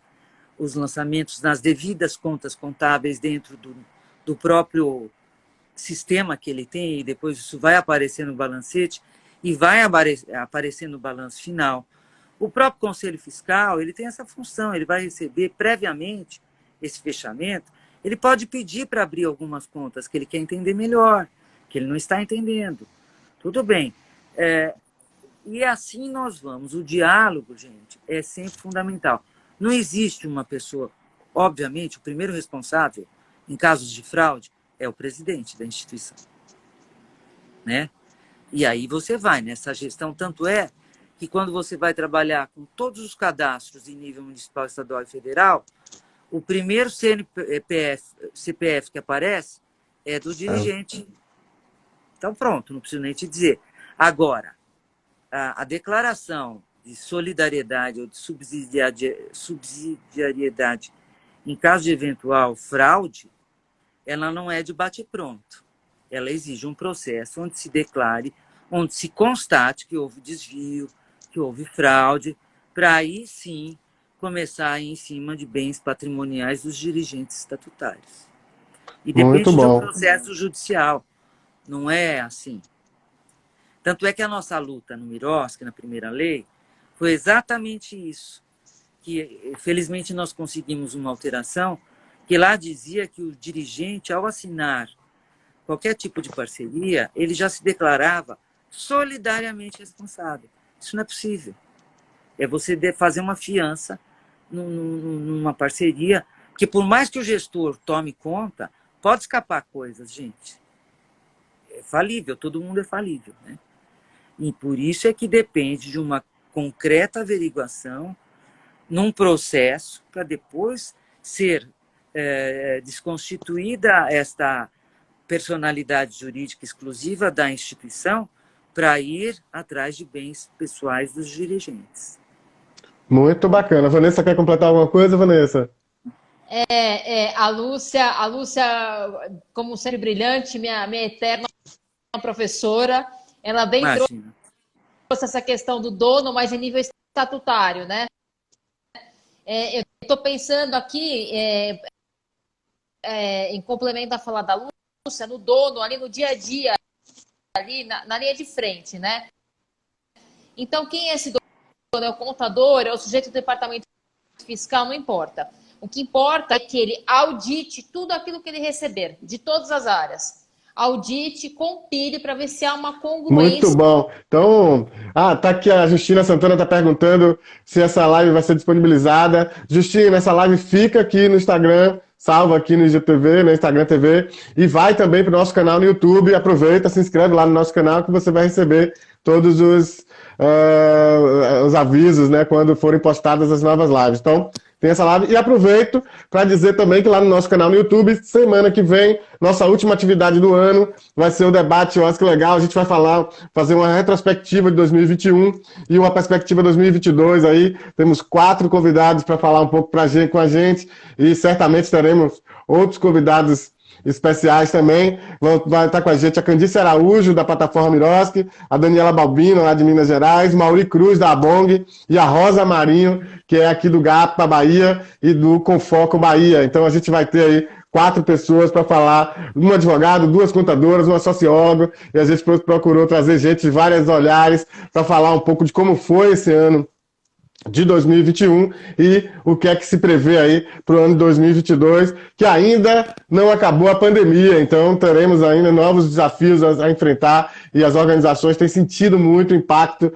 os lançamentos nas devidas contas contábeis dentro do próprio sistema que ele tem, e depois isso vai aparecer no balancete e vai aparecer no balanço final. O próprio Conselho Fiscal, ele tem essa função, ele vai receber previamente esse fechamento, ele pode pedir para abrir algumas contas que ele quer entender melhor, que ele não está entendendo. Tudo bem. E assim nós vamos. O diálogo, gente, é sempre fundamental. Não existe uma pessoa, obviamente, o primeiro responsável em casos de fraude é o presidente da instituição, né? E aí você vai nessa gestão, tanto é que quando você vai trabalhar com todos os cadastros em nível municipal, estadual e federal, o primeiro CPF que aparece é do dirigente. Então pronto, não preciso nem te dizer. Agora, a declaração de solidariedade ou de subsidiariedade em caso de eventual fraude, ela não é de bate-pronto. Ela exige um processo onde se declare, onde se constate que houve desvio, que houve fraude, para aí sim começar a ir em cima de bens patrimoniais dos dirigentes estatutários. E depende de um processo judicial, não é assim. Tanto é que a nossa luta no Mirosc, na primeira lei, foi exatamente isso, que felizmente nós conseguimos uma alteração, que lá dizia que o dirigente, ao assinar qualquer tipo de parceria, ele já se declarava solidariamente responsável. Isso não é possível. É você fazer uma fiança numa parceria, porque por mais que o gestor tome conta, pode escapar coisas, gente. É falível, todo mundo é falível, né? E por isso é que depende de uma concreta averiguação num processo para depois ser desconstituída esta personalidade jurídica exclusiva da instituição para ir atrás de bens pessoais dos dirigentes. Muito bacana. Vanessa, quer completar alguma coisa, Vanessa? A Lúcia, como sempre brilhante, minha eterna professora, ela bem trouxe essa questão do dono, mas em nível estatutário, né? Eu estou pensando aqui, em complemento a falar da Lúcia, no dono, ali no dia a dia, ali na linha de frente, né? Então, quem é esse dono? É o contador? É o sujeito do departamento fiscal? Não importa. O que importa é que ele audite tudo aquilo que ele receber, de todas as áreas. Audite, compile para ver se há uma congruência. Muito bom. Então, tá aqui a Justina Santana está perguntando se essa live vai ser disponibilizada. Justina, essa live fica aqui no Instagram, salva aqui no IGTV, no Instagram TV, e vai também para o nosso canal no YouTube. Aproveita, se inscreve lá no nosso canal que você vai receber todos os avisos, né, quando forem postadas as novas lives. Então, tem essa live. E aproveito para dizer também que lá no nosso canal no YouTube, semana que vem, nossa última atividade do ano vai ser o debate Oscar Legal. A gente vai fazer uma retrospectiva de 2021 e uma perspectiva 2022 aí. Temos 4 convidados para falar um pouco com a gente e certamente teremos outros convidados especiais também. Vai estar com a gente a Candice Araújo, da plataforma Miroski, a Daniela Balbino, lá de Minas Gerais, Mauri Cruz, da Abong, e a Rosa Marinho, que é aqui do GAPA Bahia e do Confoco Bahia. Então a gente vai ter aí 4 pessoas para falar, um advogado, 2 contadoras, uma socióloga, e a gente procurou trazer gente de vários olhares para falar um pouco de como foi esse ano de 2021 e o que é que se prevê aí para o ano de 2022, que ainda não acabou a pandemia, então teremos ainda novos desafios a enfrentar e as organizações têm sentido muito o impacto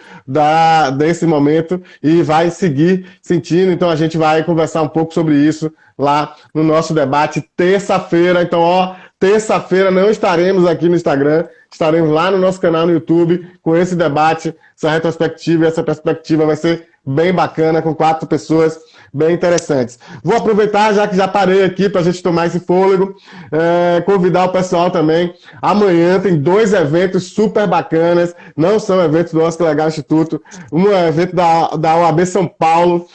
desse momento e vai seguir sentindo, então a gente vai conversar um pouco sobre isso lá no nosso debate terça-feira, então terça-feira não estaremos aqui no Instagram, estaremos lá no nosso canal no YouTube com esse debate, essa retrospectiva, e essa perspectiva vai ser bem bacana, com 4 pessoas bem interessantes. Vou aproveitar, já que já parei aqui, para a gente tomar esse fôlego, convidar o pessoal também. Amanhã tem 2 eventos super bacanas, não são eventos do Oscar Legal Instituto, um é evento da OAB São Paulo,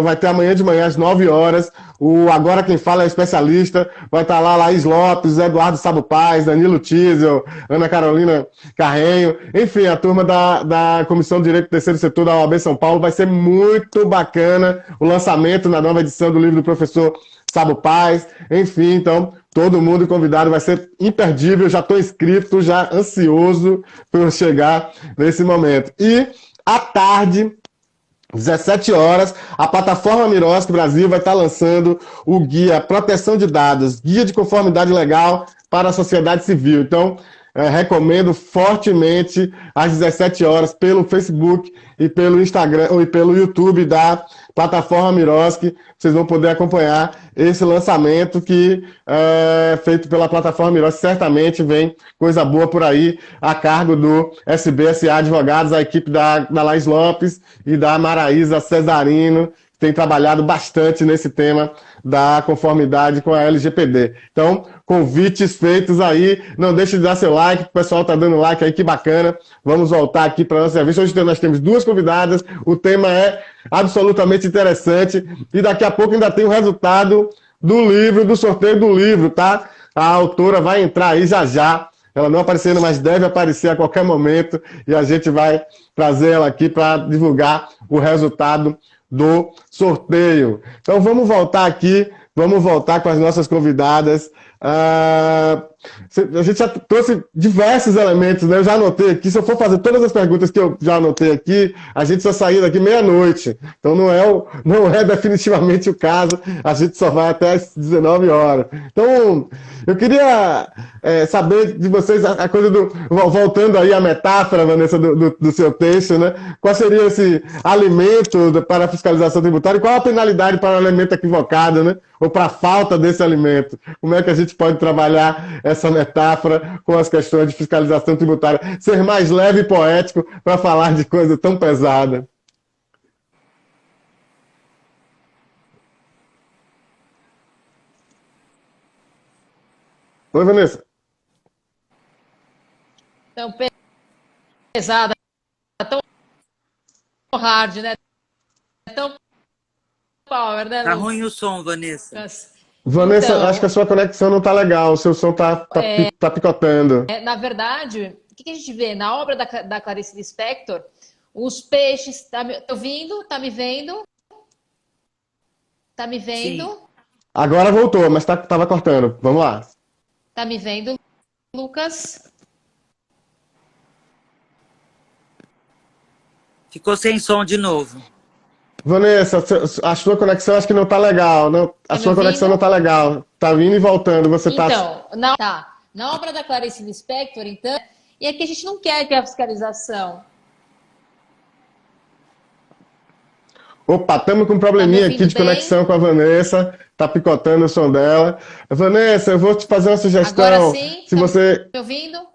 vai ter amanhã de manhã às 9 horas, Agora Quem Fala é especialista, vai estar lá Laís Lopes, Eduardo Sabo Paz, Danilo Tisel, Ana Carolina Carrenho, enfim, a turma da Comissão de Direito do Terceiro Setor da OAB São Paulo. Vai ser muito bacana o lançamento na nova edição do livro do professor Sabo Paz, enfim, então todo mundo convidado, vai ser imperdível, já estou inscrito, já ansioso por chegar nesse momento. E à tarde, 17 horas, a plataforma Miroski Brasil vai estar lançando o guia Proteção de Dados, Guia de Conformidade Legal para a Sociedade Civil. Então, recomendo fortemente às 17 horas pelo Facebook e pelo Instagram e pelo YouTube da plataforma Miroski. Vocês vão poder acompanhar esse lançamento que é feito pela plataforma Miroski. Certamente vem coisa boa por aí a cargo do SBSA Advogados, a equipe da Laís Lopes e da Maraísa Cesarino, que tem trabalhado bastante nesse tema da conformidade com a LGPD. Então, convites feitos aí, não deixe de dar seu like, o pessoal está dando like aí, que bacana. Vamos voltar aqui para a nossa entrevista. Hoje nós temos 2 convidadas, o tema é absolutamente interessante e daqui a pouco ainda tem o resultado do livro, do sorteio do livro, tá? A autora vai entrar aí já já, ela não aparecendo, mas deve aparecer a qualquer momento e a gente vai trazer ela aqui para divulgar o resultado do sorteio. Então vamos voltar aqui, vamos voltar com as nossas convidadas. A gente já trouxe diversos elementos, né? Eu já anotei aqui, se eu for fazer todas as perguntas que eu já anotei aqui, a gente só sair daqui meia-noite. Então não é definitivamente o caso, a gente só vai até às 19 horas. Então, eu queria saber de vocês a coisa voltando aí à metáfora, Vanessa, do seu texto, né? Qual seria esse alimento para a fiscalização tributária e qual a penalidade para o alimento equivocado, né? Ou para a falta desse alimento? Como é que a gente pode trabalhar essa metáfora com as questões de fiscalização tributária? Ser mais leve e poético para falar de coisa tão pesada. Oi, Vanessa. Tão pesada, tão hard, né? Tão power, né, Tá Lu? ruim o som, Vanessa. Vanessa, Então, acho que a sua conexão não tá legal, o seu som tá picotando. na verdade, o que a gente vê na obra da Clarice Lispector? Os peixes, tá me ouvindo? Tá me vendo? Tá me vendo? Sim. Agora voltou, mas tava cortando. Vamos lá. Tá me vendo, Lucas? Ficou sem som de novo. Vanessa, a sua conexão acho que não tá legal. Não, a Tá me sua conexão não ouvindo? tá legal. Tá indo e voltando. Você tá. Então, na obra da Clarice Lispector, então, e aqui a gente não quer que a fiscalização. Opa, estamos com um Tá me probleminha aqui ouvindo de bem? conexão com a Vanessa. Tá picotando o som dela. Vanessa, eu vou te fazer uma Agora sugestão. sim? Se Tá você. me ouvindo?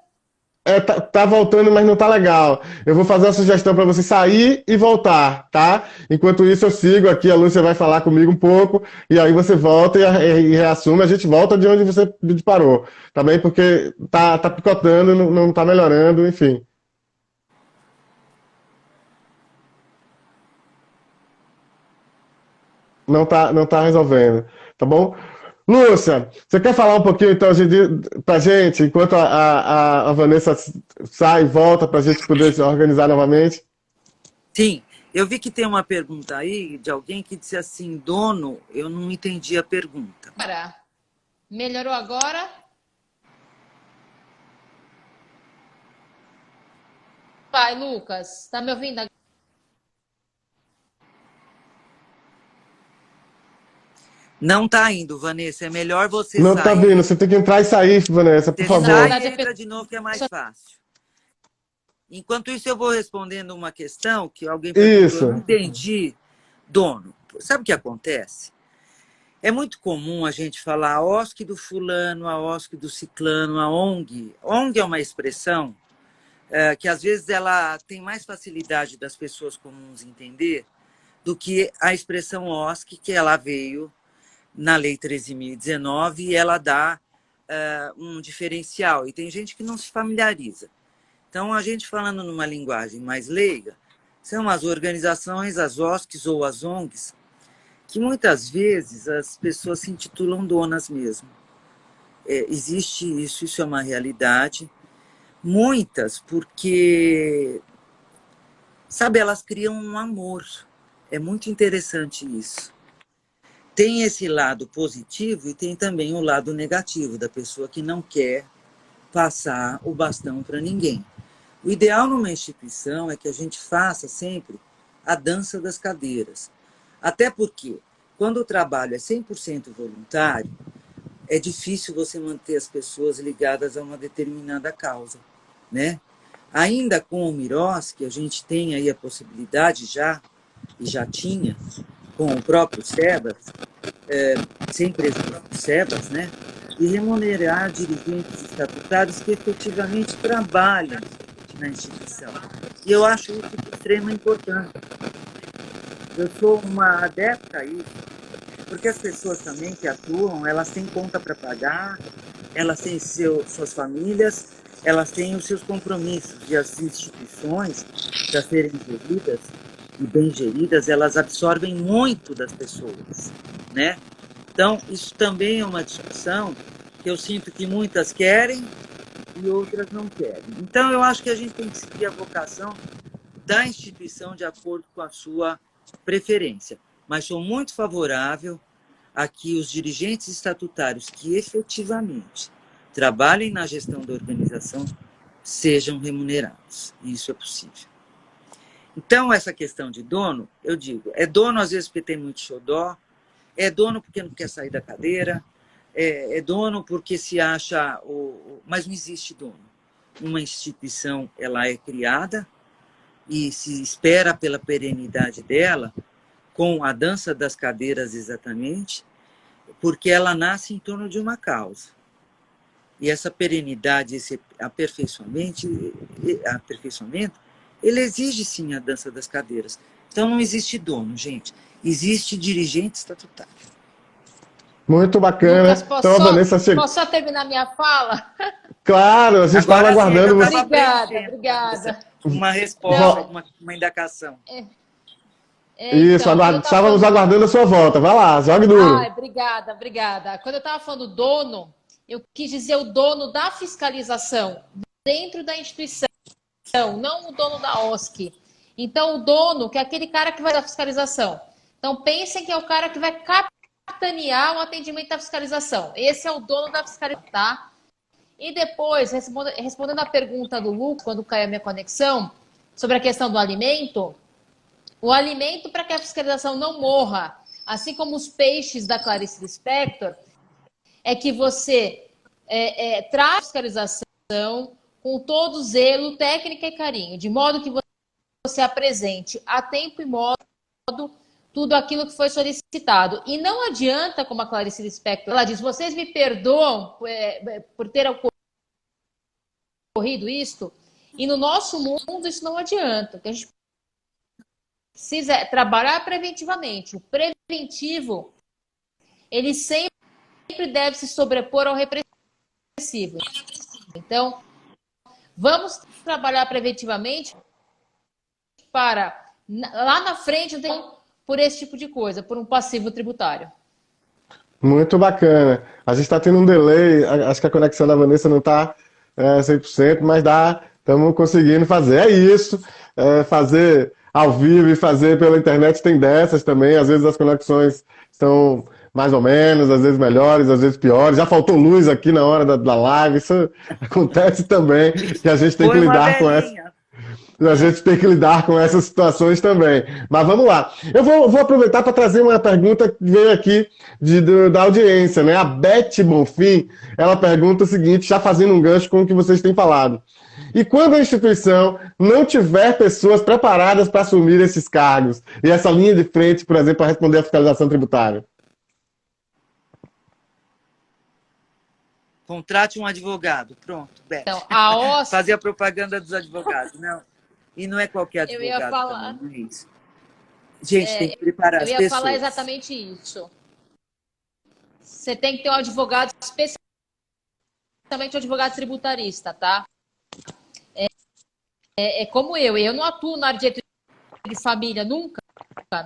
Tá voltando, mas não tá legal. Eu vou fazer uma sugestão para você sair e voltar, tá? Enquanto isso, eu sigo aqui, a Lúcia vai falar comigo um pouco, e aí você volta e reassume, a gente volta de onde você parou, tá bem? Porque tá picotando, não tá melhorando, enfim. Não tá resolvendo, tá bom? Lúcia, você quer falar um pouquinho então para gente, enquanto a Vanessa sai e volta para a gente poder se organizar novamente? Sim, eu vi que tem uma pergunta aí de alguém que disse assim, dono, eu não entendi a pergunta. Melhorou agora? Vai, Lucas. Tá me ouvindo agora? Não está indo, Vanessa, é melhor você Não tá vindo, sair, você tem que entrar e sair, Vanessa, por você Na favor. sai verdade, e entra de novo que é mais fácil. Enquanto isso, eu vou respondendo uma questão que alguém perguntou, eu não Isso. entendi, dono. Sabe o que acontece? É muito comum a gente falar a OSC do fulano, a OSC do ciclano, a ONG. ONG é uma expressão que às vezes ela tem mais facilidade das pessoas comuns entender do que a expressão OSC, que ela veio na Lei 13.019 e ela dá um diferencial. E tem gente que não se familiariza. Então, a gente falando numa linguagem mais leiga, são as organizações, as OSCs ou as ONGs, que muitas vezes as pessoas se intitulam donas mesmo. Existe isso é uma realidade. Muitas, porque, sabe, elas criam um amor. É muito interessante isso. Tem esse lado positivo e tem também o lado negativo da pessoa que não quer passar o bastão para ninguém. O ideal numa instituição é que a gente faça sempre a dança das cadeiras. Até porque, quando o trabalho é 100% voluntário, é difícil você manter as pessoas ligadas a uma determinada causa, né? Ainda com o Miros, que a gente tem aí a possibilidade já, e já tinha, com o próprio SEBAS, sem prejuízo do SEBAS, né? E remunerar dirigentes estatutários que efetivamente trabalham na instituição. E eu acho isso de extrema importância. Eu sou uma adepta a isso, porque as pessoas também que atuam, elas têm conta para pagar, elas têm suas famílias, elas têm os seus compromissos, e as instituições, para serem geridas e bem geridas, elas absorvem muito das pessoas, né? Então, isso também é uma discussão que eu sinto que muitas querem e outras não querem. Então, eu acho que a gente tem que seguir a vocação da instituição de acordo com a sua preferência. Mas sou muito favorável a que os dirigentes estatutários que efetivamente trabalhem na gestão da organização sejam remunerados. E isso é possível. Então, essa questão de dono, eu digo, é dono às vezes porque tem muito xodó, é dono porque não quer sair da cadeira, é dono porque se acha... Mas não existe dono. Uma instituição ela é criada e se espera pela perenidade dela, com a dança das cadeiras exatamente, porque ela nasce em torno de uma causa. E essa perenidade, esse aperfeiçoamento, ele exige sim a dança das cadeiras. Então não existe dono, gente. Existe dirigente estatutário. Muito bacana. Lucas, Então a Vanessa chegou. posso só terminar minha fala? Claro, a gente estava Agora sim, aguardando eu você. estava Obrigada. uma resposta, uma indagação. Isso, Então, quando eu estava estávamos falando... aguardando a sua volta. Vai lá, jogue duro. Obrigada. Quando eu estava falando dono, eu quis dizer o dono da fiscalização dentro da instituição, não o dono da OSC. Então, o dono, que é aquele cara que vai dar fiscalização. Então, pensem que é o cara que vai capitanear o atendimento da fiscalização. Esse é o dono da fiscalização, tá? E depois, respondendo a pergunta do Lucas, quando caiu a minha conexão, sobre a questão do alimento, o alimento para que a fiscalização não morra, assim como os peixes da Clarice Lispector, é que você traz a fiscalização com todo zelo, técnica e carinho, de modo que você apresente a tempo e modo tudo aquilo que foi solicitado. E não adianta, como a Clarice Lispector, ela diz, vocês me perdoam por ter ocorrido isto, e no nosso mundo isso não adianta. O que a gente precisa é trabalhar preventivamente. O preventivo, ele sempre deve se sobrepor ao repressivo. Então, vamos trabalhar preventivamente para, lá na frente, não ter por esse tipo de coisa, por um passivo tributário. Muito bacana. A gente está tendo um delay, acho que a conexão da Vanessa não está 100%, mas dá, estamos conseguindo fazer. É isso, fazer ao vivo e fazer pela internet tem dessas também. Às vezes as conexões estão mais ou menos, às vezes melhores, às vezes piores. Já faltou luz aqui na hora da live, isso acontece também, que a gente tem que Foi uma lidar com essa. velhinha. A gente tem que lidar com essas situações também. Mas vamos lá. Eu vou aproveitar para trazer uma pergunta que veio aqui da audiência, né? A Beth Bonfim, ela pergunta o seguinte, já fazendo um gancho com o que vocês têm falado. E quando a instituição não tiver pessoas preparadas para assumir esses cargos e essa linha de frente, por exemplo, para responder à fiscalização tributária? Contrate um advogado. Pronto, Beth. Então, a OSC, Fazer a propaganda dos advogados. Não. E não é qualquer eu ia advogado falar, também, não é isso. Gente, tem que preparar eu as ia falar pessoas. exatamente isso. Você tem que ter um advogado, especialmente um advogado tributarista, tá? É como eu não atuo na área de direito de família nunca,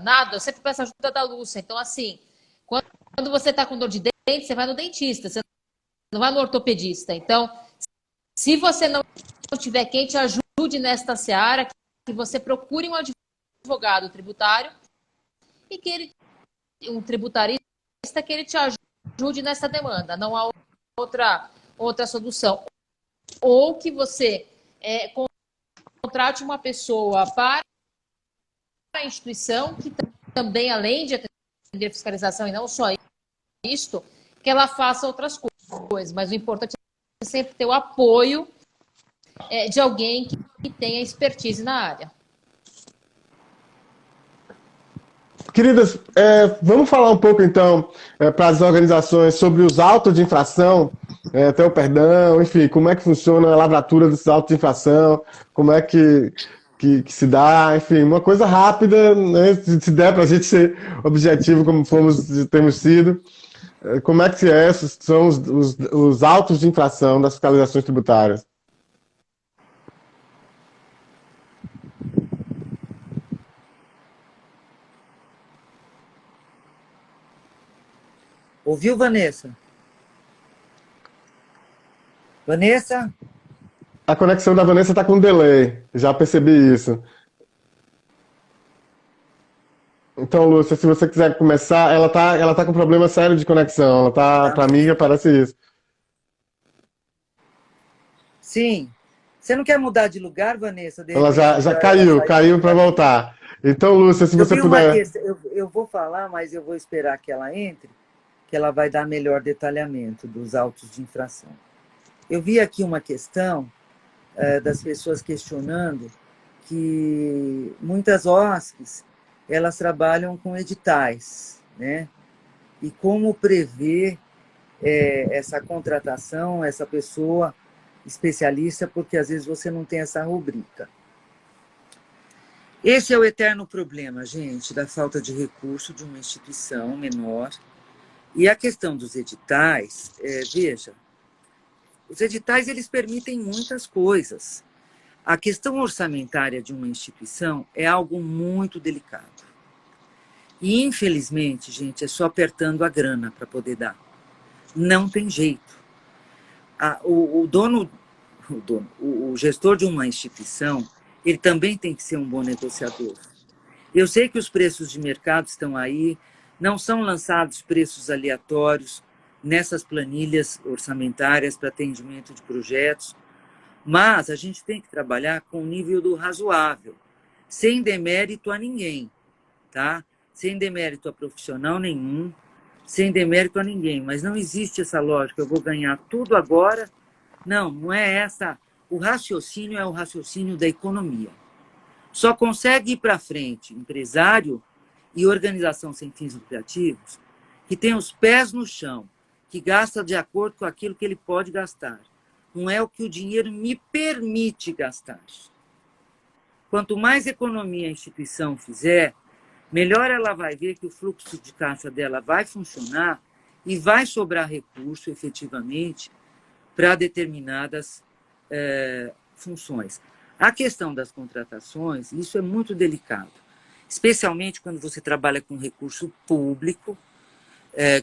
nada, eu sempre peço ajuda da Lúcia. Então, assim, quando você está com dor de dente, você vai no dentista, você não vai no ortopedista. Então, se você não tiver quem te ajude nesta seara, que você procure um advogado tributário e que ele, um tributarista, que ele te ajude nessa demanda. Não há outra solução. Ou que você contrate uma pessoa para a instituição que também, além de atender fiscalização e não só isto, que ela faça outras coisas. Mas o importante é sempre ter o apoio de alguém que tenha expertise na área. Queridas, vamos falar um pouco então para as organizações sobre os autos de infração, até o perdão, enfim, como é que funciona a lavratura desses autos de infração, como é que se dá, enfim, uma coisa rápida, né, se der para a gente ser objetivo como temos sido, como é que são os autos de infração das fiscalizações tributárias? Ouviu, Vanessa? Vanessa? A conexão da Vanessa está com delay, já percebi isso. Então, Lúcia, se você quiser começar, ela tá com problema sério de conexão. Tá. Para mim, parece isso. Sim. Você não quer mudar de lugar, Vanessa? De Ela repente é já melhor ela caiu, sair e caiu para voltar aqui. voltar. Então, Lúcia, se Eu você vi uma puder. questão, eu vou falar, mas eu vou esperar que ela entre, que ela vai dar melhor detalhamento dos autos de infração. Eu vi aqui uma questão das pessoas questionando que muitas OSCs, elas trabalham com editais, né? E como prever essa contratação, essa pessoa especialista, porque às vezes você não tem essa rubrica. Esse é o eterno problema, gente, da falta de recurso de uma instituição menor. E a questão dos editais, veja, os editais eles permitem muitas coisas. A questão orçamentária de uma instituição é algo muito delicado. E, infelizmente, gente, é só apertando a grana para poder dar. Não tem jeito. O gestor de uma instituição, ele também tem que ser um bom negociador. Eu sei que os preços de mercado estão aí, não são lançados preços aleatórios nessas planilhas orçamentárias para atendimento de projetos, mas a gente tem que trabalhar com o nível do razoável, sem demérito a ninguém, tá? Sem demérito a profissional nenhum, sem demérito a ninguém, mas não existe essa lógica, eu vou ganhar tudo agora. Não, não é essa. O raciocínio é o raciocínio da economia. Só consegue ir para frente empresário e organização sem fins lucrativos que tem os pés no chão, que gasta de acordo com aquilo que ele pode gastar. Não é o que o dinheiro me permite gastar. Quanto mais economia a instituição fizer, melhor ela vai ver que o fluxo de caixa dela vai funcionar e vai sobrar recurso, efetivamente, para determinadas funções. A questão das contratações, isso é muito delicado, especialmente quando você trabalha com recurso público,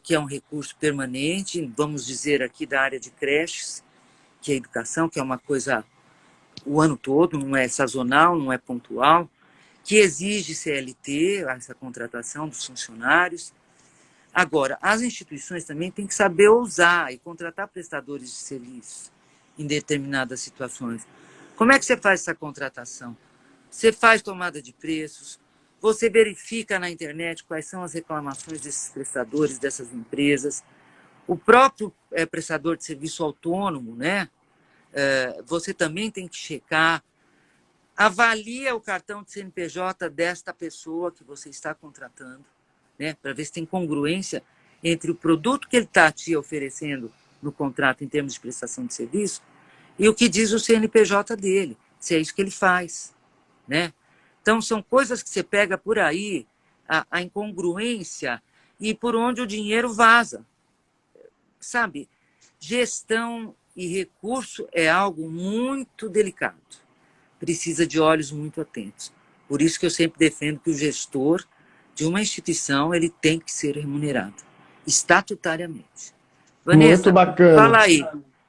que é um recurso permanente, vamos dizer aqui da área de creches, que é a educação, que é uma coisa o ano todo, não é sazonal, não é pontual, que exige CLT, essa contratação dos funcionários. Agora, as instituições também têm que saber usar e contratar prestadores de serviço em determinadas situações. Como é que você faz essa contratação? Você faz tomada de preços, você verifica na internet quais são as reclamações desses prestadores, dessas empresas. O próprio prestador de serviço autônomo, né? Você também tem que checar, avalia o cartão de CNPJ desta pessoa que você está contratando, né? Para ver se tem congruência entre o produto que ele está te oferecendo no contrato em termos de prestação de serviço e o que diz o CNPJ dele, se é isso que ele faz, né? Então, são coisas que você pega por aí, a incongruência e por onde o dinheiro vaza. Sabe, gestão e recurso é algo muito delicado. Precisa de olhos muito atentos. Por isso que eu sempre defendo que o gestor de uma instituição ele tem que ser remunerado, estatutariamente. Muito Vanessa, bacana.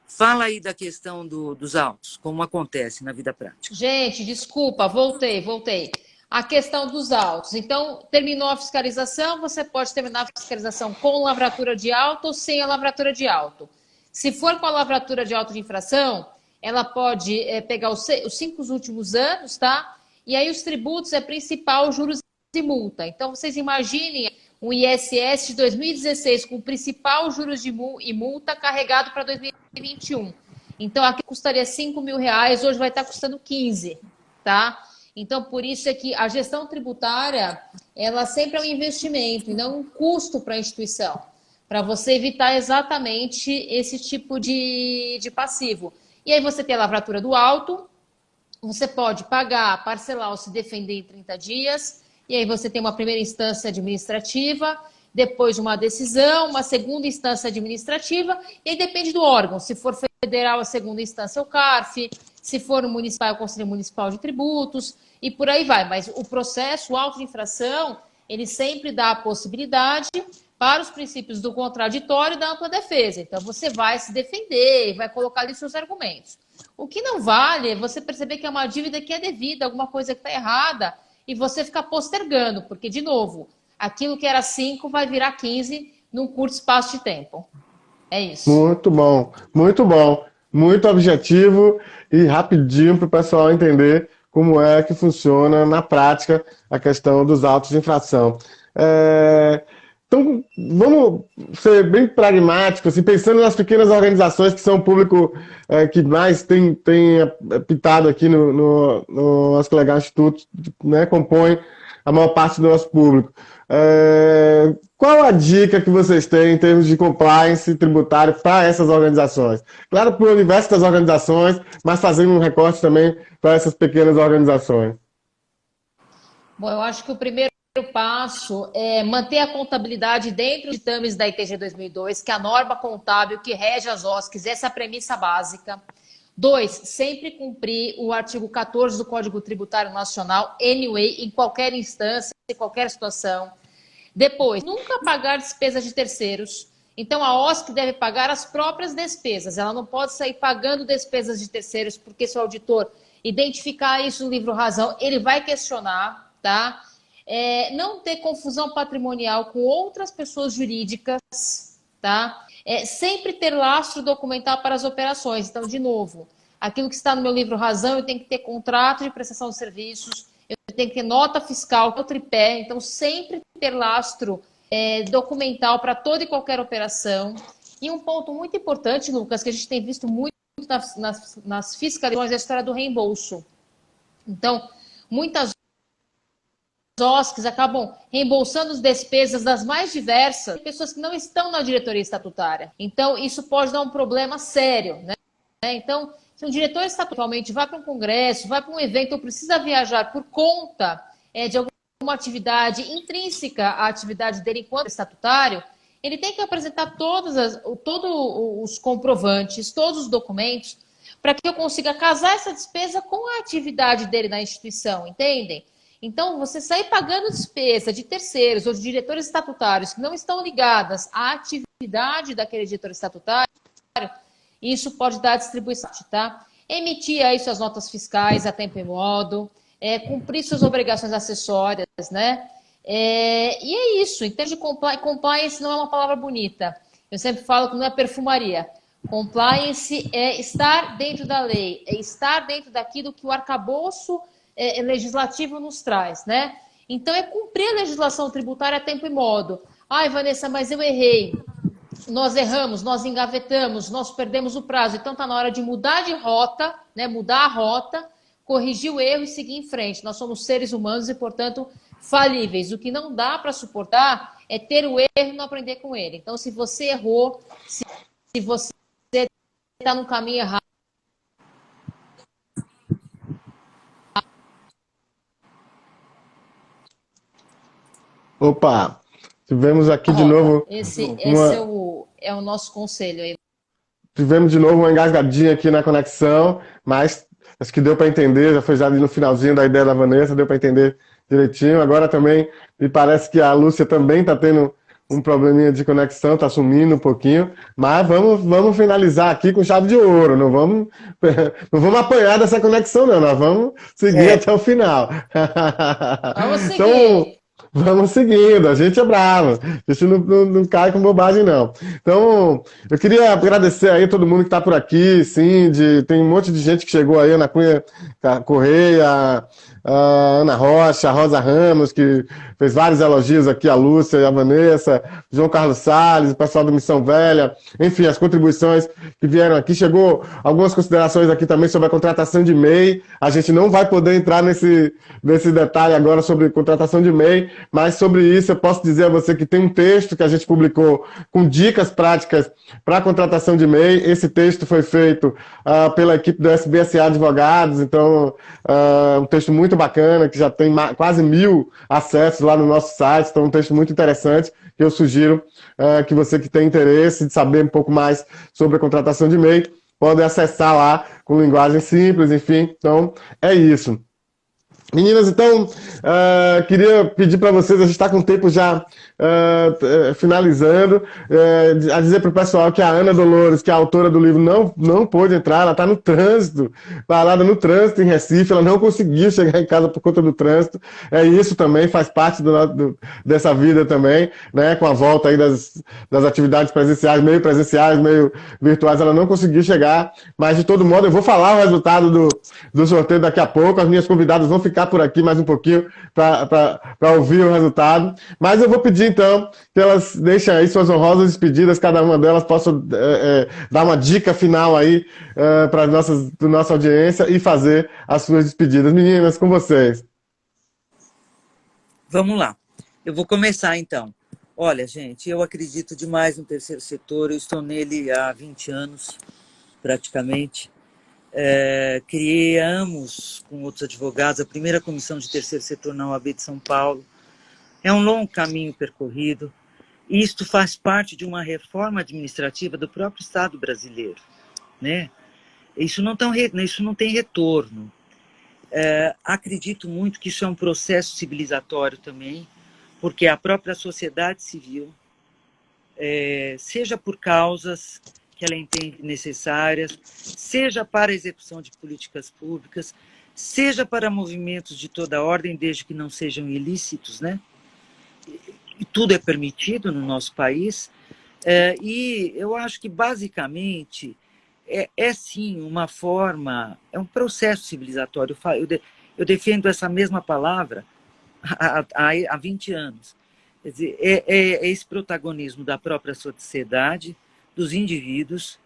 fala aí da questão dos autos, como acontece na vida prática. Gente, desculpa, voltei. A questão dos autos. Então, terminou a fiscalização, você pode terminar a fiscalização com lavratura de auto ou sem a lavratura de auto. Se for com a lavratura de auto de infração, ela pode pegar os 5 últimos anos, tá? E aí os tributos é principal, juros e multa. Então, vocês imaginem um ISS de 2016 com o principal juros e multa carregado para 2021. Então, aqui custaria R$ 5.000, hoje vai estar custando 15, tá? Então, por isso é que a gestão tributária, ela sempre é um investimento e não um custo para a instituição, para você evitar exatamente esse tipo de passivo. E aí você tem a lavratura do auto, você pode pagar, parcelar ou se defender em 30 dias, e aí você tem uma primeira instância administrativa, depois uma decisão, uma segunda instância administrativa, e aí depende do órgão, se for federal, a segunda instância é o CARF, se for municipal, é o Conselho Municipal de Tributos, e por aí vai. Mas o processo, o auto de infração, ele sempre dá a possibilidade para os princípios do contraditório e da ampla defesa. Então, você vai se defender, vai colocar ali seus argumentos. O que não vale é você perceber que é uma dívida que é devida, alguma coisa que está errada, e você ficar postergando, porque, de novo, aquilo que era 5 vai virar 15 num curto espaço de tempo. É isso. Muito bom, muito bom. Muito objetivo e rapidinho para o pessoal entender como é que funciona na prática a questão dos autos de infração. Então, vamos ser bem pragmáticos, assim, pensando nas pequenas organizações que são o público que mais tem apitado aqui no nosso Legal Instituto, né, compõe a maior parte do nosso público. Qual a dica que vocês têm em termos de compliance tributário para essas organizações? Claro, para o universo das organizações, mas fazendo um recorte também para essas pequenas organizações. Bom, eu acho que o primeiro passo é manter a contabilidade dentro dos ditames da ITG 2002, que é a norma contábil que rege as OSCs, essa é a premissa básica. 2, sempre cumprir o artigo 14 do Código Tributário Nacional, anyway, em qualquer instância, em qualquer situação. Depois, nunca pagar despesas de terceiros. Então, a OSC deve pagar as próprias despesas. Ela não pode sair pagando despesas de terceiros, porque se o auditor identificar isso no livro razão, ele vai questionar, tá? Não ter confusão patrimonial com outras pessoas jurídicas, tá? Sempre ter lastro documental para as operações. Então, de novo, aquilo que está no meu livro razão, eu tenho que ter contrato de prestação de serviços, eu tenho que ter nota fiscal, que é o tripé. Então, sempre ter lastro documental para toda e qualquer operação. E um ponto muito importante, Lucas, que a gente tem visto muito nas fiscalizações, é a história do reembolso. Então, muitas OSCs acabam reembolsando as despesas das mais diversas pessoas que não estão na diretoria estatutária. Então, isso pode dar um problema sério, né? Então, se um diretor estatutalmente vai para um congresso, vai para um evento ou precisa viajar por conta de alguma atividade intrínseca à atividade dele enquanto estatutário, ele tem que apresentar todos os comprovantes, todos os documentos, para que eu consiga casar essa despesa com a atividade dele na instituição, entendem? Então, você sair pagando despesa de terceiros ou de diretores estatutários que não estão ligadas à atividade daquele diretor estatutário, isso pode dar distribuição, tá? Emitir aí suas notas fiscais a tempo e modo, cumprir suas obrigações acessórias, né? E é isso. Em termos de compliance não é uma palavra bonita. Eu sempre falo que não é perfumaria. Compliance é estar dentro da lei, é estar dentro daquilo que o arcabouço legislativo nos traz, né? Então, é cumprir a legislação tributária a tempo e modo. Ai, Vanessa, mas eu errei. Nós erramos, nós engavetamos, nós perdemos o prazo. Então, está na hora de mudar de rota, né? Mudar a rota, corrigir o erro e seguir em frente. Nós somos seres humanos e, portanto, falíveis. O que não dá para suportar é ter o erro e não aprender com ele. Então, se você errou, se você está no caminho errado, Opa, tivemos aqui de rota. novo Esse uma, é o nosso conselho aí. tivemos de novo uma engasgadinha aqui na conexão, mas acho que deu para entender, já foi já ali no finalzinho da ideia da Vanessa, deu para entender direitinho. Agora também me parece que a Lúcia também está tendo um probleminha de conexão, está sumindo um pouquinho, mas vamos finalizar aqui com chave de ouro, não vamos apanhar dessa conexão não, nós vamos seguir até o final. Vamos Então, seguir. vamos seguindo, a gente é bravo, a gente não cai com bobagem, não. Então, eu queria agradecer aí todo mundo que está por aqui, Cindy, tem um monte de gente que chegou aí, Ana Cunha Correia, a Ana Rocha, a Rosa Ramos, que fez vários elogios aqui, a Lúcia e a Vanessa, João Carlos Salles, o pessoal do Missão Velha, enfim, as contribuições que vieram aqui. Chegou algumas considerações aqui também sobre a contratação de MEI. A gente não vai poder entrar nesse detalhe agora sobre contratação de MEI, mas sobre isso eu posso dizer a você que tem um texto que a gente publicou com dicas práticas para a contratação de MEI. Esse texto foi feito pela equipe do SBSA Advogados, então um texto muito bacana, que já tem quase 1.000 acessos lá no nosso site, então um texto muito interessante, que eu sugiro que você que tem interesse de saber um pouco mais sobre a contratação de MEI, pode acessar lá com linguagem simples, enfim, então é isso. Meninas, então, queria pedir para vocês, a gente está com o tempo já finalizando, a dizer para o pessoal que a Ana Dolores, que é a autora do livro, não pôde entrar, ela está no trânsito, parada no trânsito em Recife, ela não conseguiu chegar em casa por conta do trânsito, isso também faz parte dessa vida também, né, com a volta aí das atividades presenciais, meio virtuais, ela não conseguiu chegar, mas de todo modo eu vou falar o resultado do sorteio daqui a pouco, as minhas convidadas vão ficar por aqui mais um pouquinho para ouvir o resultado. Mas eu vou pedir, então, que elas deixem aí suas honrosas despedidas, cada uma delas possa dar uma dica final aí para a nossa audiência e fazer as suas despedidas. Meninas, com vocês. Vamos lá. Eu vou começar, então. Olha, gente, eu acredito demais no terceiro setor, eu estou nele há 20 anos, praticamente. Criamos, com outros advogados, a primeira comissão de terceiro setor na OAB de São Paulo. É um longo caminho percorrido, e isto faz parte de uma reforma administrativa do próprio Estado brasileiro, né? Isso não tem retorno. Acredito muito que isso é um processo civilizatório também, porque a própria sociedade civil, seja por causas que ela entende necessárias, seja para a execução de políticas públicas, seja para movimentos de toda ordem, desde que não sejam ilícitos, né? E tudo é permitido no nosso país. E eu acho que, basicamente, sim uma forma, é um processo civilizatório. Eu defendo essa mesma palavra há 20 anos. Quer dizer, é esse protagonismo da própria sociedade, dos indivíduos,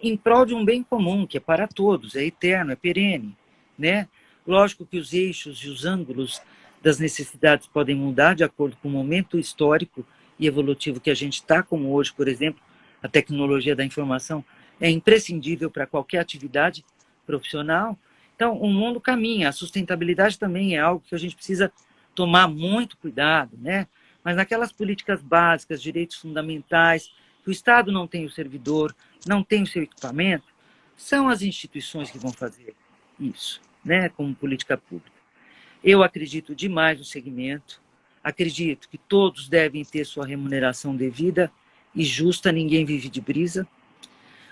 em prol de um bem comum, que é para todos, é eterno, é perene, né? Lógico que os eixos e os ângulos das necessidades podem mudar de acordo com o momento histórico e evolutivo que a gente está, como hoje, por exemplo, a tecnologia da informação é imprescindível para qualquer atividade profissional. Então, o mundo caminha, a sustentabilidade também é algo que a gente precisa tomar muito cuidado, né? Mas naquelas políticas básicas, direitos fundamentais, que o Estado não tem o servidor, não tem o seu equipamento, são as instituições que vão fazer isso, né, como política pública. Eu acredito demais no segmento, acredito que todos devem ter sua remuneração devida e justa, ninguém vive de brisa.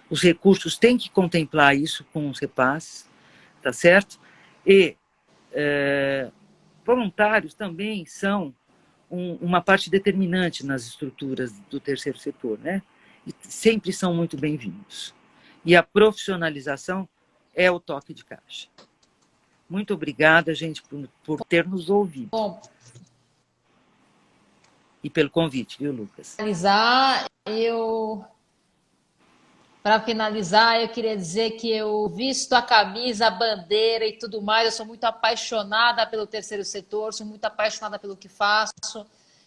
Os recursos têm que contemplar isso com os repasses, tá certo? E voluntários também são uma parte determinante nas estruturas do terceiro setor, né? E sempre são muito bem-vindos. E a profissionalização é o toque de caixa. Muito obrigada, gente, por ter nos ouvido. Bom, E pelo convite, viu, Lucas? Para finalizar, eu queria dizer que eu visto a camisa, a bandeira e tudo mais. Eu sou muito apaixonada pelo terceiro setor, sou muito apaixonada pelo que faço,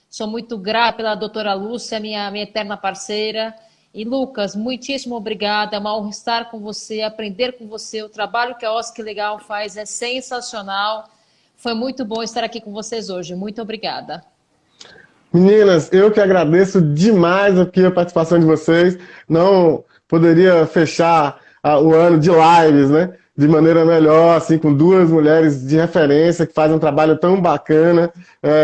sou muito grata pela doutora Lúcia, minha eterna parceira. E, Lucas, muitíssimo obrigada. É uma honra estar com você, aprender com você. O trabalho que a OSC Legal faz é sensacional. Foi muito bom estar aqui com vocês hoje. Muito obrigada. Meninas, eu que agradeço demais aqui a participação de vocês. Não poderia fechar o ano de lives, né? De maneira melhor, assim, com duas mulheres de referência que fazem um trabalho tão bacana,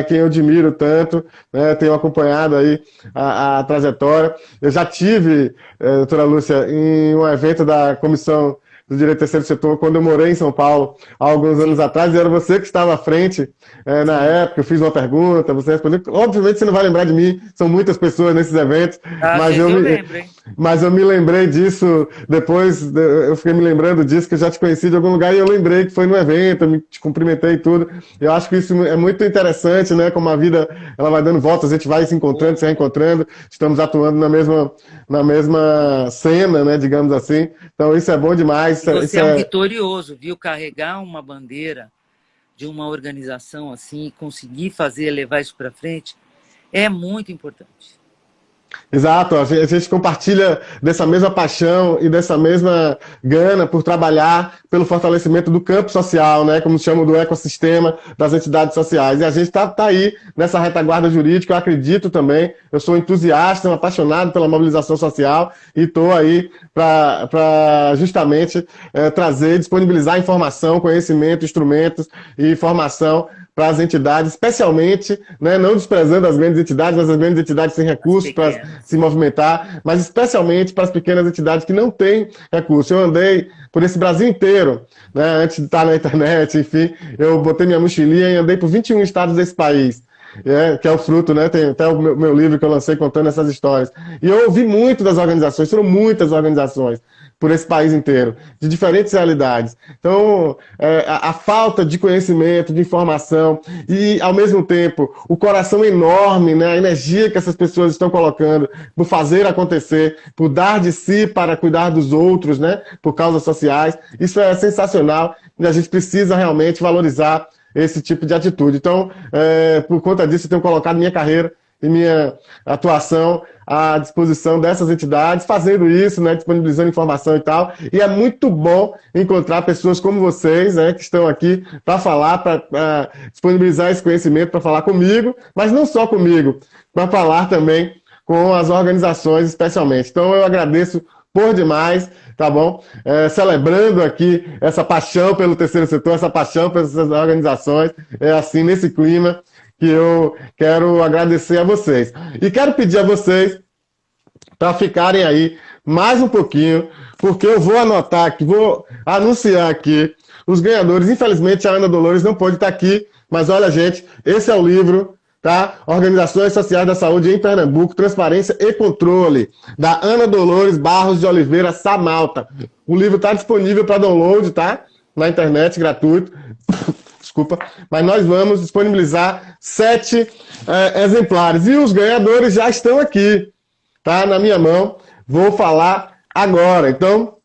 quem eu admiro tanto, né? Tenho acompanhado aí a trajetória. Eu já tive, doutora Lúcia, em um evento da Comissão do Direito do Terceiro Setor, quando eu morei em São Paulo, há alguns anos atrás, e era você que estava à frente na época, eu fiz uma pergunta, você respondeu. Obviamente você não vai lembrar de mim, são muitas pessoas nesses eventos, mas eu me lembrei disso depois, eu fiquei me lembrando disso, que eu já te conheci de algum lugar, e eu lembrei que foi no evento, eu te cumprimentei e tudo. Eu acho que isso é muito interessante, né, como a vida ela vai dando voltas, a gente vai se encontrando, se reencontrando, estamos atuando na mesma cena, né, digamos assim, então isso é bom demais. Você é um vitorioso, viu? Carregar uma bandeira de uma organização assim e conseguir levar isso para frente é muito importante. Exato, a gente compartilha dessa mesma paixão e dessa mesma gana por trabalhar pelo fortalecimento do campo social, né, como chamam do ecossistema das entidades sociais. E a gente tá aí nessa retaguarda jurídica, eu acredito também, eu sou entusiasta, apaixonado pela mobilização social e estou aí para justamente trazer, disponibilizar informação, conhecimento, instrumentos e formação para as entidades, especialmente, né, não desprezando as grandes entidades, mas as grandes entidades têm recursos para se movimentar, mas especialmente para as pequenas entidades que não têm recursos. Eu andei por esse Brasil inteiro, né, antes de estar na internet, enfim, eu botei minha mochilinha e andei por 21 estados desse país. Que é o fruto, né? Tem até o meu livro que eu lancei contando essas histórias. E eu ouvi muito das organizações, foram muitas organizações por esse país inteiro, de diferentes realidades. Então, a falta de conhecimento, de informação e, ao mesmo tempo, o coração enorme, né? A energia que essas pessoas estão colocando por fazer acontecer, por dar de si para cuidar dos outros, né? Por causas sociais. Isso é sensacional e a gente precisa realmente valorizar esse tipo de atitude. Então, por conta disso, eu tenho colocado minha carreira e minha atuação à disposição dessas entidades, fazendo isso, né, disponibilizando informação e tal. E é muito bom encontrar pessoas como vocês, né, que estão aqui para falar, para disponibilizar esse conhecimento, para falar comigo, mas não só comigo, para falar também com as organizações, especialmente. Então, eu agradeço por demais, tá bom? Celebrando aqui essa paixão pelo terceiro setor, essa paixão pelas organizações, assim, nesse clima que eu quero agradecer a vocês. E quero pedir a vocês para ficarem aí mais um pouquinho, porque eu vou anotar aqui, vou anunciar aqui os ganhadores. Infelizmente, a Ana Dolores não pôde estar aqui, mas olha, gente, esse é o livro, tá? Organizações Sociais da Saúde em Pernambuco, Transparência e Controle, da Ana Dolores Barros de Oliveira Samalta. O livro está disponível para download, tá? Na internet, gratuito. Desculpa. Mas nós vamos disponibilizar 7 exemplares. E os ganhadores já estão aqui, tá? Na minha mão. Vou falar agora. Então,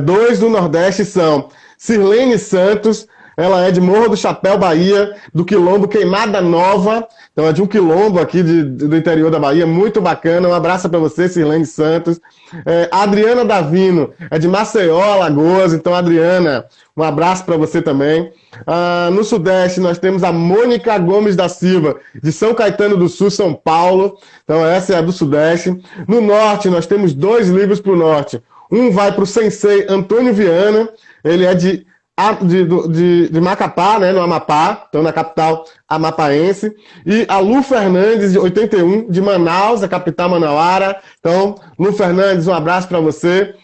2 do Nordeste são Sirlene Santos. Ela é de Morro do Chapéu, Bahia, do Quilombo Queimada Nova. Então é de um quilombo aqui do interior da Bahia, muito bacana. Um abraço para você, Sirlene Santos. Adriana Davino, é de Maceió, Alagoas. Então, Adriana, um abraço para você também. No Sudeste, nós temos a Mônica Gomes da Silva, de São Caetano do Sul, São Paulo. Então, essa é a do Sudeste. No Norte, nós temos 2 livros para o Norte. Um vai para o Sensei Antônio Viana, ele é de de Macapá, né, no Amapá, então na capital amapaense, e a Lu Fernandes, de 81, de Manaus, a capital manauara. Então, Lu Fernandes, um abraço para você.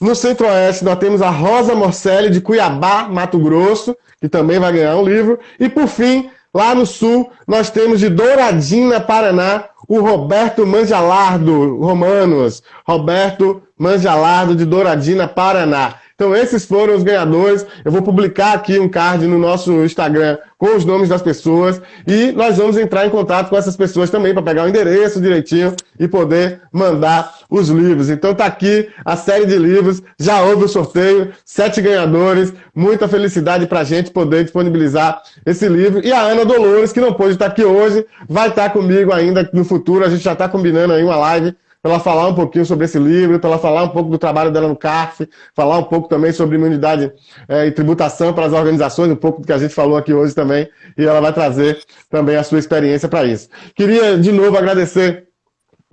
No Centro-Oeste, nós temos a Rosa Morcelli, de Cuiabá, Mato Grosso, que também vai ganhar um livro. E, por fim, lá no Sul, nós temos de Douradina, Paraná, o Roberto Mangialardo, Romanos. Roberto Mangialardo, de Douradina, Paraná. Então, esses foram os ganhadores. Eu vou publicar aqui um card no nosso Instagram com os nomes das pessoas e nós vamos entrar em contato com essas pessoas também para pegar o endereço direitinho e poder mandar os livros. Então, tá aqui a série de livros. Já houve o sorteio, 7 ganhadores. Muita felicidade para a gente poder disponibilizar esse livro. E a Ana Dolores, que não pôde estar aqui hoje, vai estar comigo ainda no futuro. A gente já está combinando aí uma live para ela falar um pouquinho sobre esse livro, para ela falar um pouco do trabalho dela no CARF, falar um pouco também sobre imunidade e tributação para as organizações, um pouco do que a gente falou aqui hoje também, e ela vai trazer também a sua experiência para isso. Queria, de novo, agradecer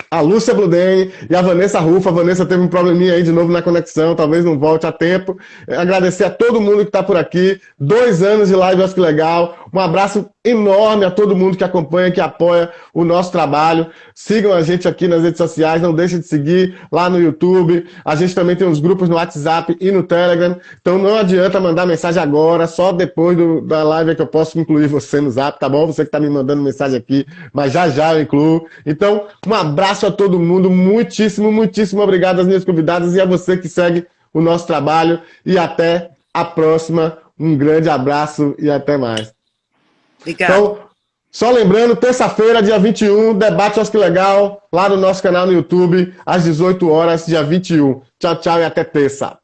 a Lúcia Bludeni e a Vanessa Rufa. A Vanessa teve um probleminha aí de novo na conexão, talvez não volte a tempo. Agradecer a todo mundo que está por aqui. 2 anos de live, acho que legal. Um abraço enorme a todo mundo que acompanha, que apoia o nosso trabalho. Sigam a gente aqui nas redes sociais, não deixem de seguir lá no YouTube. A gente também tem uns grupos no WhatsApp e no Telegram. Então não adianta mandar mensagem agora, só depois da live é que eu posso incluir você no Zap, tá bom? Você que está me mandando mensagem aqui, mas já eu incluo. Então, um abraço a todo mundo, muitíssimo, muitíssimo obrigado às minhas convidadas e a você que segue o nosso trabalho. E até a próxima. Um grande abraço e até mais. Obrigado. Então, só lembrando, terça-feira, dia 21, debate Acho que Legal, lá no nosso canal no YouTube, às 18 horas, dia 21. Tchau, tchau e até terça.